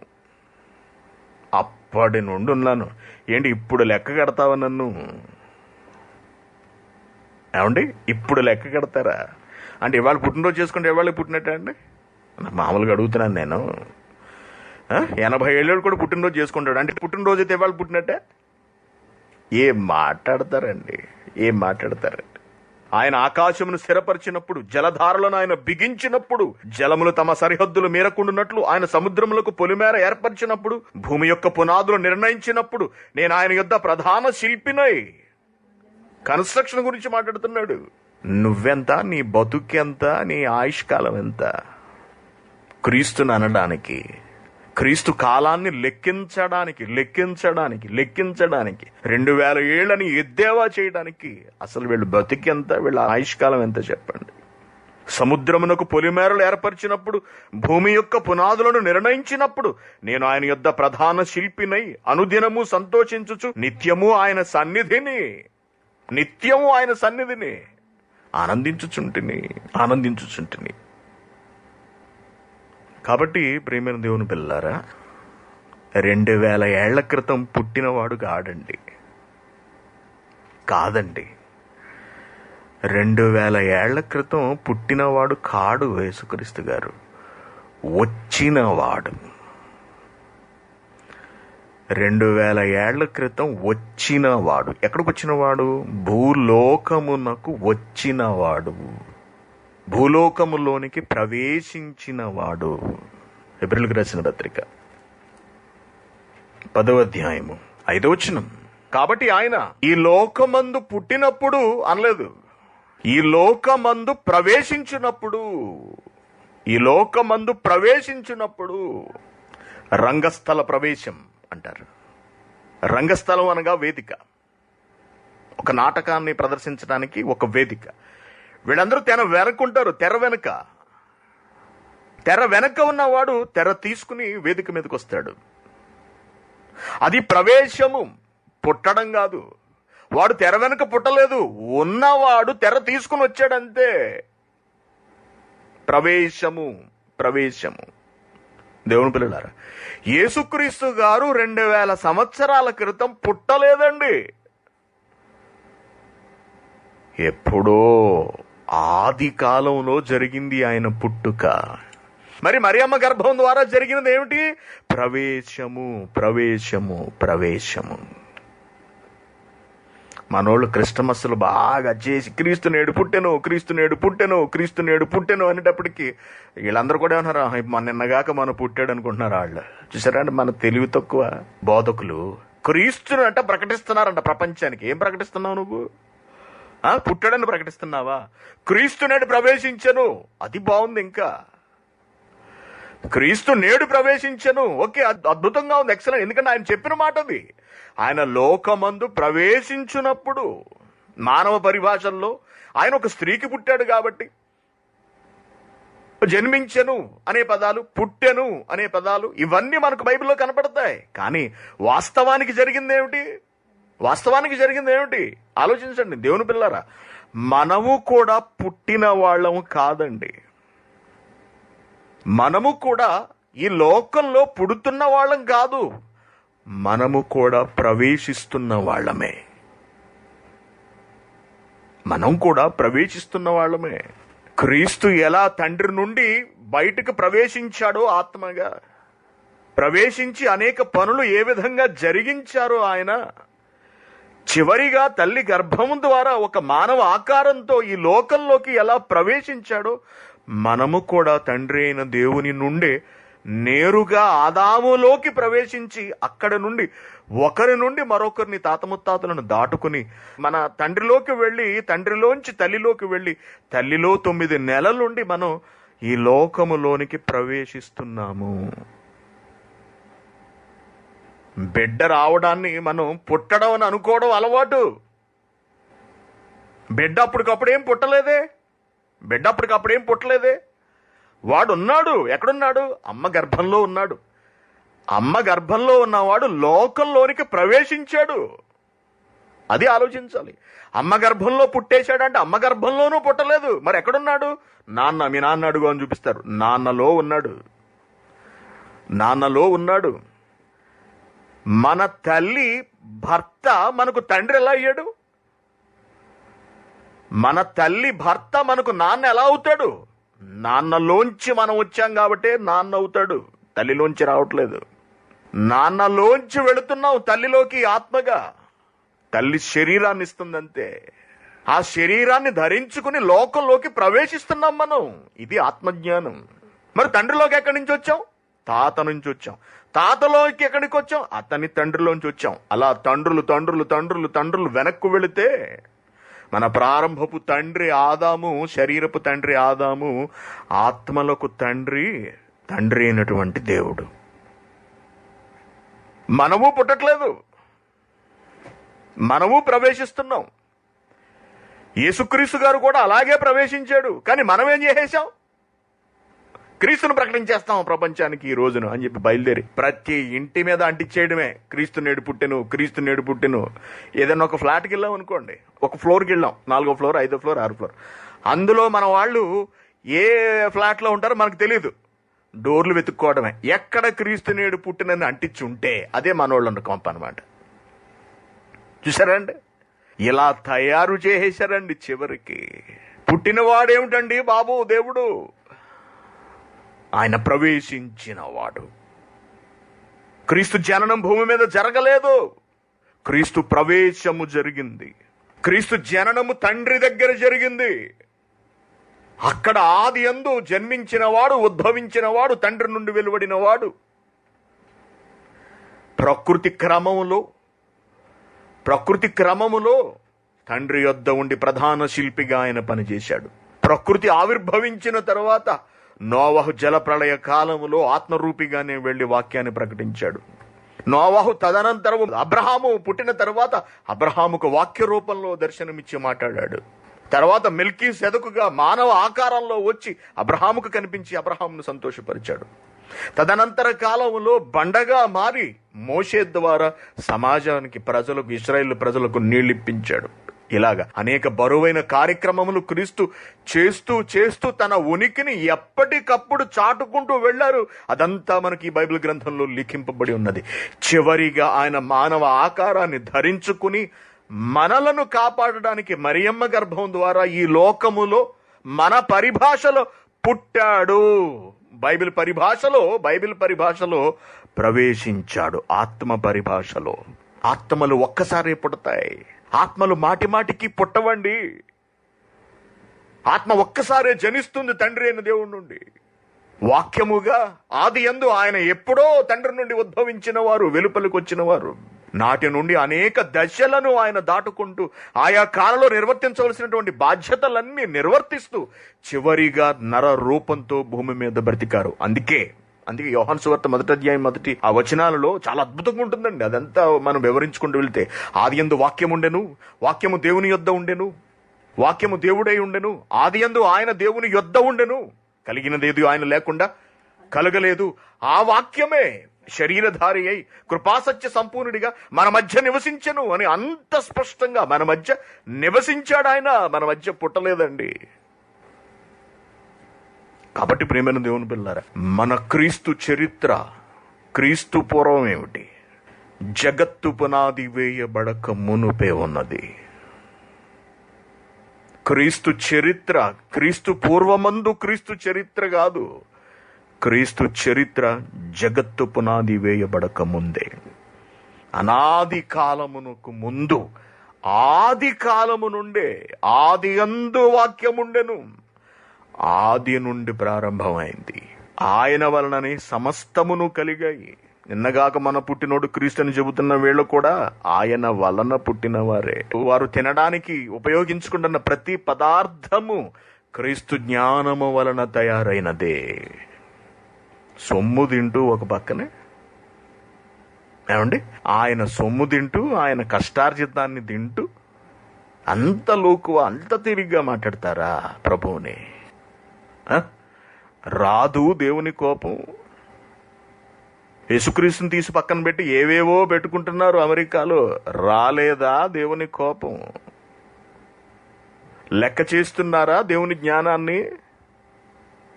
అప్పటి నుండి ఉన్నాను. ఏంటి ఇప్పుడు లెక్క కడతావా నన్ను? ఏమండి, ఇప్పుడు లెక్క కడతారా? అంటే ఇవాళ పుట్టినరోజు చేసుకుంటే ఇవాళ పుట్టినట్టే అండి? మామూలుగా అడుగుతున్నాను నేను. 80 ఏళ్ళు కూడా పుట్టినరోజు చేసుకుంటాడు అంటే పుట్టినరోజు అయితే ఇవాళ పుట్టినట్టే? ఏం మాట్లాడతారండి? ఆయన ఆకాశమును స్థిరపరిచినప్పుడు, జలధారలను ఆయన బిగించినప్పుడు, జలములు తమ సరిహద్దులు మీరకుండునట్లు ఆయన సముద్రములకు పొలిమేర ఏర్పరిచినప్పుడు, భూమి యొక్క పునాదులు నిర్ణయించినప్పుడు, నేను ఆయన యొద్ద ప్రధాన శిల్పినై. కన్స్ట్రక్షన్ గురించి మాట్లాడుతున్నాడు. నువ్వెంత, నీ బతుకెంత, నీ ఆయుష్కాలం ఎంత? క్రీస్తుని అనడానికి, క్రీస్తు కాలాన్ని లెక్కించడానికి 2000 ఏళ్ళని ఎద్దేవా చేయడానికి అసలు వీళ్ళు బతికెంత, వీళ్ళ ఆయుష్కాలం ఎంత చెప్పండి? సముద్రమునకు పొలిమేరలు ఏర్పరిచినప్పుడు, భూమి యొక్క పునాదులను నిర్ణయించినప్పుడు, నేను ఆయన యొద్ద ప్రధాన శిల్పినై అనుదినము సంతోషించుచు నిత్యము ఆయన సన్నిధిని ఆనందించుచుంటిని. కాబట్టి ప్రియమైన దేవుని పిల్లారా, 2000 ఏళ్ల క్రితం పుట్టినవాడు కాదండి. 2000 ఏళ్ల క్రితం పుట్టినవాడు కాడు యేసుక్రీస్తు గారు. వచ్చినవాడు. 2000 ఏళ్ల క్రితం వచ్చినవాడు. ఎక్కడికి వచ్చినవాడు? భూలోకమునకు వచ్చినవాడు, భూలోకములోనికి ప్రవేశించినవాడు. హెబ్రీయులకు రాసిన పత్రిక 10వ అధ్యాయము 5వ వచనం. కాబట్టి ఆయన ఈ లోకమందు పుట్టినప్పుడు అనలేదు, ఈ లోకమందు ప్రవేశించినప్పుడు రంగస్థల ప్రవేశం అంటారు. రంగస్థలం అనగా వేదిక, ఒక నాటకాన్ని ప్రదర్శించడానికి ఒక వేదిక. వీళ్ళందరూ తెర వెనకుంటారు. తెర వెనక ఉన్నవాడు తెర తీసుకుని వేదిక మీదకి వస్తాడు. అది ప్రవేశము, పుట్టడం కాదు. వాడు తెర వెనక పుట్టలేదు, ఉన్నవాడు తెర తీసుకుని వచ్చాడంతే. ప్రవేశము. దేవుని పిల్లలారా, యేసుక్రీస్తు గారు 2000 సంవత్సరాల క్రితం పుట్టలేదండి. ఎప్పుడో ఆది కాలంలో జరిగింది ఆయన పుట్టుక. మరి మరియమ్మ గర్భం ద్వారా జరిగినది ఏమిటి? ప్రవేశము. మనోళ్ళు క్రిస్టమస్లు బాగా చేసి క్రీస్తు నేడు పుట్టెను అనేటప్పటికీ వీళ్ళందరూ కూడా ఏమన్నారు? నిన్నగాక మనం పుట్టాడు అనుకుంటున్నారు వాళ్ళు. చూసారా అండి, మన తెలివి తక్కువ బోధకులు క్రీస్తుని అంట ప్రకటిస్తున్నారంట ప్రపంచానికి. ఏం ప్రకటిస్తున్నావు నువ్వు? పుట్టాడని ప్రకటిస్తున్నావా? క్రీస్తు నేడు ప్రవేశించను, అది బాగుంది. ఇంకా క్రీస్తు నేడు ప్రవేశించను, ఓకే, అద్భుతంగా ఉంది, ఎక్సలెంట్. ఎందుకంటే ఆయన చెప్పిన మాట అది. ఆయన లోకమందు ప్రవేశించినప్పుడు, మానవ పరిభాషల్లో ఆయన ఒక స్త్రీకి పుట్టాడు కాబట్టి జన్మించెను అనే పదాలు, పుట్టెను అనే పదాలు, ఇవన్నీ మనకు బైబిల్లో కనపడతాయి. కానీ వాస్తవానికి జరిగింది ఏమిటి? ఆలోచించండి దేవుని పిల్లరా. మనము కూడా పుట్టిన వాళ్ళము కాదండి. మనము కూడా ఈ లోకంలో పుడుతున్న వాళ్ళం కాదు. మనము కూడా ప్రవేశిస్తున్న వాళ్ళమే. క్రీస్తు ఎలా తండ్రి నుండి బయటకు ప్రవేశించాడో, ఆత్మగా ప్రవేశించి అనేక పనులు ఏ విధంగా జరిగించారో ఆయన, చివరిగా తల్లి గర్భము ద్వారా ఒక మానవ ఆకారంతో ఈ లోకంలోకి ఎలా ప్రవేశించాడో, మనము కూడా తండ్రి అయిన దేవుని నుండే నేరుగా ఆదాములోకి ప్రవేశించి అక్కడ నుండి ఒకరి నుండి మరొకరిని, తాత ముత్తాతలను దాటుకుని మన తండ్రిలోకి వెళ్ళి, తండ్రిలోంచి తల్లిలోకి వెళ్ళి, తల్లిలో 9 నెలలుండి మనం ఈ లోకములోనికి ప్రవేశిస్తున్నాము. బిడ్డ రావడాన్ని మనం పుట్టడం అని అనుకోవడం అలవాటు. బిడ్డ అప్పటికప్పుడేం పుట్టలేదే. వాడున్నాడు. ఎక్కడున్నాడు? అమ్మ గర్భంలో ఉన్నాడు. అమ్మ గర్భంలో ఉన్నవాడు లోకంలోనికి ప్రవేశించాడు. అది ఆలోచించాలి. అమ్మ గర్భంలో పుట్టేశాడంటే అమ్మ గర్భంలోనూ పుట్టలేదు. మరి ఎక్కడున్నాడు? మీ నాన్న అడుగు అని చూపిస్తారు. నాన్నలో ఉన్నాడు. మన తల్లి భర్త మనకు తండ్రి ఎలా అయ్యాడు? మన తల్లి భర్త మనకు నాన్న ఎలా అవుతాడు? నాన్నలోంచి మనం వచ్చాం కాబట్టి నాన్న అవుతాడు, తల్లిలోంచి రావట్లేదు. నాన్నలోంచి వెళుతున్నావు తల్లిలోకి ఆత్మగా. తల్లి శరీరాన్ని ఇస్తుందంతే. ఆ శరీరాన్ని ధరించుకుని లోకంలోకి ప్రవేశిస్తున్నాం మనం. ఇది ఆత్మజ్ఞానం. మరి తండ్రిలోకి ఎక్కడి నుంచి వచ్చాం? తాత నుంచి వచ్చాం. తాతలోకి ఎక్కడికి వచ్చాం? అతని తండ్రిలోంచి వచ్చాం. అలా తండ్రులు వెనక్కు వెళితే మన ప్రారంభపు తండ్రి ఆదాము, శరీరపు తండ్రి ఆదాము, ఆత్మలకు తండ్రి అయినటువంటి దేవుడు. మనము పుట్టట్లేదు, మనము ప్రవేశిస్తున్నాం. యేసుక్రీస్తు గారు కూడా అలాగే ప్రవేశించాడు. కానీ మనం ఏం చేసేసాం? క్రీస్తును ప్రకటించేస్తాం ప్రపంచానికి ఈ రోజును అని చెప్పి బయలుదేరి ప్రతి ఇంటి మీద అంటించేయడమే, క్రీస్తు నేడు పుట్టెను, క్రీస్తు నేడు పుట్టెను. ఏదైనా ఒక ఫ్లాట్కి వెళ్ళాం అనుకోండి, ఒక ఫ్లోర్కి వెళ్ళాం, 4వ ఫ్లోర్, 5వ ఫ్లోర్, 6వ ఫ్లోర్, అందులో మన వాళ్ళు ఏ ఫ్లాట్లో ఉంటారో మనకు తెలియదు, డోర్లు వెతుక్కోవడమే. ఎక్కడ క్రీస్తు నేడు పుట్టినని అంటించి ఉంటే అదే మనోళ్ళ కొంప అనమాట. చూసారండి, ఇలా తయారు చేసేశారండి. చివరికి పుట్టినవాడేమిటండి బాబు దేవుడు? ఆయన ప్రవేశించిన వాడు. క్రీస్తు జననం భూమి మీద జరగలేదు, క్రీస్తు ప్రవేశము జరిగింది. క్రీస్తు జననము తండ్రి దగ్గర జరిగింది. అక్కడ ఆది యందు జన్మించిన వాడు, ఉద్భవించిన వాడు, తండ్రి నుండి వెలువడిన వాడు. ప్రకృతి క్రమములో తండ్రి యొద్ద ఉండి ప్రధాన శిల్పిగా ఆయన పనిచేశాడు. ప్రకృతి ఆవిర్భవించిన తర్వాత నోవహు జలప్రళయ కాలములో ఆత్మరూపిగానే వెళ్లి వాక్యాన్ని ప్రకటించాడు. నోవహు తదనంతరము అబ్రహాము పుట్టిన తర్వాత అబ్రహాముకు వాక్య రూపంలో దర్శనమిచ్చి మాట్లాడాడు. తర్వాత మెల్కీసెదకుగా మానవ ఆకారంలో వచ్చి అబ్రహాముకు కనిపించి అబ్రహామును సంతోషపరిచాడు. తదనంతర కాలంలో బండగా మారి మోషే ద్వారా సమాజానికి, ప్రజలకు, ఇశ్రాయేలు ప్రజలకు నీళ్ళిప్పించాడు. ఇలాగా అనేక బరువైన కార్యక్రమములు క్రీస్తు చేస్తూ తన ఉనికిని ఎప్పటికప్పుడు చాటుకుంటూ వెళ్లారు. అదంతా మనకి బైబిల్ గ్రంథంలో లిఖింపబడి ఉన్నది. చివరిగా ఆయన మానవ ఆకారాన్ని ధరించుకుని మనలను కాపాడడానికి మరియమ్మ గర్భం ద్వారా ఈ లోకములో మన పరిభాషలో పుట్టాడు. బైబిల్ పరిభాషలో ప్రవేశించాడు. ఆత్మ పరిభాషలో ఆత్మలు ఒక్కసారే పుడతాయి, ఆత్మలు మాటి మాటికి పుట్టవండి. ఆత్మ ఒక్కసారే జనిస్తుంది తండ్రి అయిన దేవుడి నుండి. వాక్యముగా ఆది యందు ఆయన ఎప్పుడో తండ్రి నుండి ఉద్భవించిన వారు, వెలుపలికి వచ్చిన వారు. నాటి నుండి అనేక దశలను ఆయన దాటుకుంటూ ఆయా కాలంలో నిర్వర్తించవలసినటువంటి బాధ్యతలన్నీ నిర్వర్తిస్తూ చివరిగా నర రూపంతో భూమి మీద బ్రతికారు. అందుకే యోహాను సువార్త 1వ అధ్యాయం 1 ఆ వచనాలలో చాలా అద్భుతంగా ఉంటుందండి. అదంతా మనం వివరించుకుంటూ వెళ్తే, ఆది యందు వాక్యం ఉండెను, వాక్యము దేవుని యొద్ద ఉండెను, వాక్యము దేవుడై ఉండెను, ఆది యందు ఆయన దేవుని యొద్ద ఉండెను, కలిగినదేది ఆయన లేకుండా కలగలేదు. ఆ వాక్యమే శరీరధారి అయి కృపాసత్య సంపూర్ణుడిగా మన మధ్య నివసించెను అని అంత స్పష్టంగా మన మధ్య నివసించాడు. ఆయన మన మధ్య పుట్టలేదండి. కాబట్టి ప్రియమైన దేవుని పిల్లారా, మన క్రీస్తు చరిత్ర, క్రీస్తు పూర్వం ఏమిటి? జగత్తు పునాది వేయబడక మునుపే ఉన్నది. క్రీస్తు చరిత్ర, క్రీస్తు పూర్వమందు క్రీస్తు చరిత్ర కాదు. క్రీస్తు చరిత్ర జగత్తు పునాది వేయబడక ముందే, అనాది కాలమునకు ముందు, ఆది కాలము నుండే, ఆది యందు వాక్యముండెను, ఆది నుండి ప్రారంభమైంది. ఆయన వలననే సమస్తమును కలిగాయి. నిన్నగాక మన పుట్టినోడు క్రీస్తు అని చెబుతున్న వీళ్ళు కూడా ఆయన వలన పుట్టిన వారే. వారు తినడానికి ఉపయోగించుకుంటున్న ప్రతి పదార్థము క్రీస్తు జ్ఞానము వలన తయారైనదే. సొమ్ము తింటూ ఒక పక్కనే, ఏమండి, ఆయన సొమ్ము తింటూ, ఆయన కష్టార్జితాన్ని తింటూ అంత లోకువ, అంత తిరిగ్గా మాట్లాడతారా ప్రభువుని? రాదు దేవుని కోపం. యేసుక్రీస్తుని తీసి పక్కన పెట్టి ఏవేవో పెట్టుకుంటున్నారు అమెరికాలో. రాలేదా దేవుని కోపం? లెక్క చేస్తున్నారా దేవుని జ్ఞానాన్ని?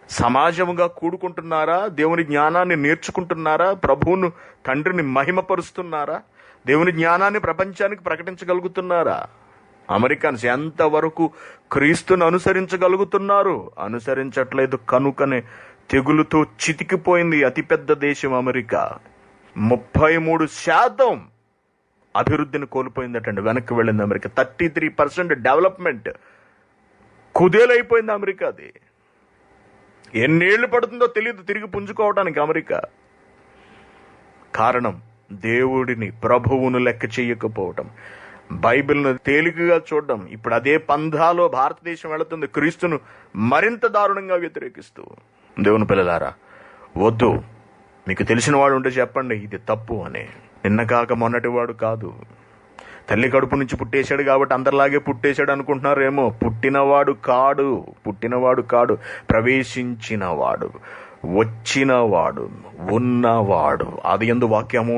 సమాజముగా కూడుకుంటున్నారా? దేవుని జ్ఞానాన్ని నేర్చుకుంటున్నారా? ప్రభువును, తండ్రిని మహిమపరుస్తున్నారా? దేవుని జ్ఞానాన్ని ప్రపంచానికి ప్రకటించగలుగుతున్నారా? అమెరికన్స్ ఎంతవరకు క్రీస్తును అనుసరించగలుగుతున్నారు? అనుసరించట్లేదు కనుకనే తెగులుతో చితికిపోయింది అతిపెద్ద దేశం అమెరికా. 33% అభివృద్ధిని కోల్పోయిందటండి, వెనక్కి వెళ్ళింది అమెరికా. 33% డెవలప్మెంట్ కుదేలైపోయింది అమెరికాది. ఎన్నేళ్లు పడుతుందో తెలియదు తిరిగి పుంజుకోవడానికి అమెరికా. కారణం దేవుడిని, ప్రభువును లెక్క చేయకపోవటం. బైబిల్ను తేలికగా చూడడం, ఇప్పుడు అదే పంథాలో భారతదేశం వెళుతుంది, క్రీస్తును మరింత దారుణంగా వ్యతిరేకిస్తూ. దేవుని పిల్లలారా, వద్దు. మీకు తెలిసిన వాడు ఉంటే చెప్పండి ఇది తప్పు అని. నిన్న కాక మొన్నటి వాడు కాదు. తల్లి కడుపు నుంచి పుట్టేశాడు కాబట్టి అందరిలాగే పుట్టేశాడు అనుకుంటున్నారేమో. పుట్టినవాడు కాడు, ప్రవేశించినవాడు, వచ్చినవాడు, ఉన్నవాడు. ఆదియందు వాక్యం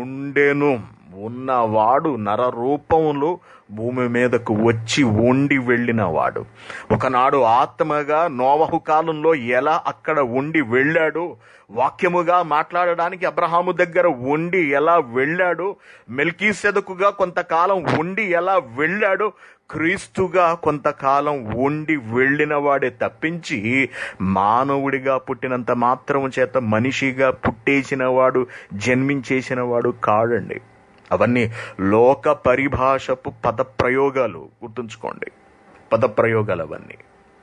ఉండెను, ఉన్నవాడు నర రూపంలో భూమి మీదకు వచ్చి ఉండి వెళ్ళినవాడు. ఒకనాడు ఆత్మగా నోవహు కాలంలో ఎలా అక్కడ ఉండి వెళ్ళాడో, వాక్యముగా మాట్లాడడానికి అబ్రహాము దగ్గర ఉండి ఎలా వెళ్ళాడో, మెల్కీసెదకుగా కొంతకాలం ఉండి ఎలా వెళ్ళాడో, క్రీస్తుగా కొంతకాలం ఉండి వెళ్ళిన వాడే తప్పించి మానవుడిగా పుట్టినంత మాత్రం చేత మనిషిగా పుట్టేసిన వాడు, జన్మించేసిన వాడు కాడండి. అవన్నీ లోక పరిభాషపు పదప్రయోగాలు, గుర్తుంచుకోండి, పదప్రయోగాలు అవన్నీ.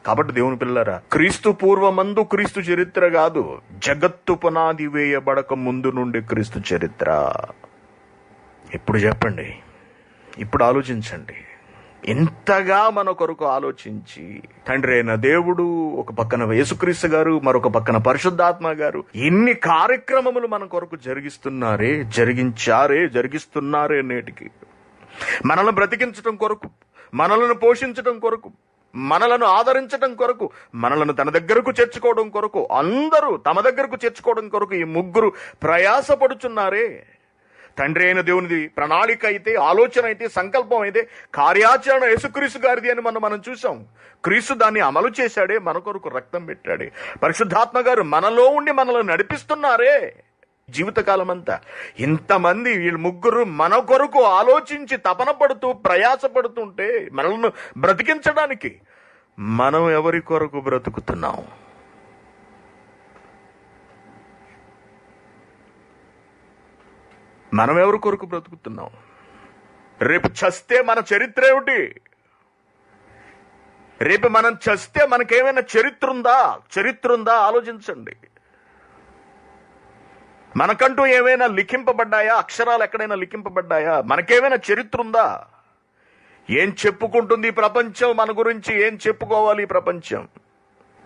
కాబట్టి దేవుని పిల్లరా, క్రీస్తు పూర్వమందు క్రీస్తు చరిత్ర కాదు, జగత్తు పునాది వేయబడక ముందు నుండి క్రీస్తు చరిత్ర. ఇప్పుడు చెప్పండి, ఇప్పుడు ఆలోచించండి. ఇంతగా మన కొరకు ఆలోచించి తండ్రి అయిన దేవుడు, ఒక పక్కన యేసుక్రీస్తు గారు, మరొక పక్కన పరిశుద్ధాత్మ గారు ఎన్ని కార్యక్రమములు మన కొరకు జరిగిస్తున్నారే నేటికి. మనల్ని బ్రతికించటం కొరకు, మనలను పోషించటం కొరకు, మనలను ఆదరించటం కొరకు, మనలను తన దగ్గరకు చేర్చుకోవడం కొరకు, అందరూ తమ దగ్గరకు చేర్చుకోవడం కొరకు ఈ ముగ్గురు ప్రయాసపడుచున్నారే. తండ్రి అయిన దేవునిది ప్రణాళిక అయితే, ఆలోచన అయితే, సంకల్పం అయితే, కార్యాచరణ యేసుక్రీస్తు గారిది అని మనం చూసాం. క్రీస్తు దాన్ని అమలు చేశాడే, మన కొరకు రక్తం పెట్టాడే. పరిశుద్ధాత్మ గారు మనలో ఉండి మనల్ని నడిపిస్తున్నారే జీవితకాలం అంతా. ఇంతమంది వీళ్ళు ముగ్గురు మన కొరకు ఆలోచించి తపన పడుతూ ప్రయాసపడుతుంటే మనల్ని బ్రతికించడానికి మనం ఎవరి కొరకు బ్రతుకుతున్నాం? మనం ఎవరి కొరకు బ్రతుకుతున్నాం? రేపు చస్తే మన చరిత్ర ఏమిటి? రేపు మనం చస్తే మనకేమైనా చరిత్ర ఉందా? ఆలోచించండి. మనకంటూ ఏమైనా లిఖింపబడ్డాయా? అక్షరాలు ఎక్కడైనా లిఖింపబడ్డాయా? మనకేమైనా చరిత్ర ఉందా? ఏం చెప్పుకుంటుంది ప్రపంచం మన గురించి? ఏం చెప్పుకోవాలి ఈ ప్రపంచం?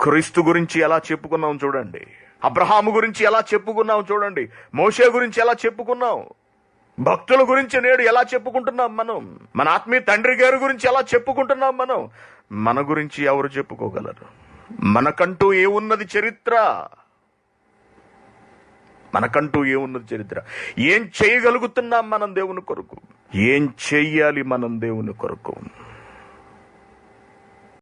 క్రీస్తు గురించి ఎలా చెప్పుకున్నాం చూడండి. అబ్రహాము గురించి ఎలా చెప్పుకున్నాం చూడండి. మోషే గురించి ఎలా చెప్పుకున్నాం. భక్తుల గురించి నేడు ఎలా చెప్పుకుంటున్నాం మనం. మన ఆత్మీయ తండ్రి గారి గురించి ఎలా చెప్పుకుంటున్నాం మనం. మన గురించి ఎవరు చెప్పుకోగలరు? మనకంటూ ఏమున్నది చరిత్ర? ఏం చేయగలుగుతున్నాం మనం దేవుని కొరకు? ఏం చెయ్యాలి మనం దేవుని కొరకు?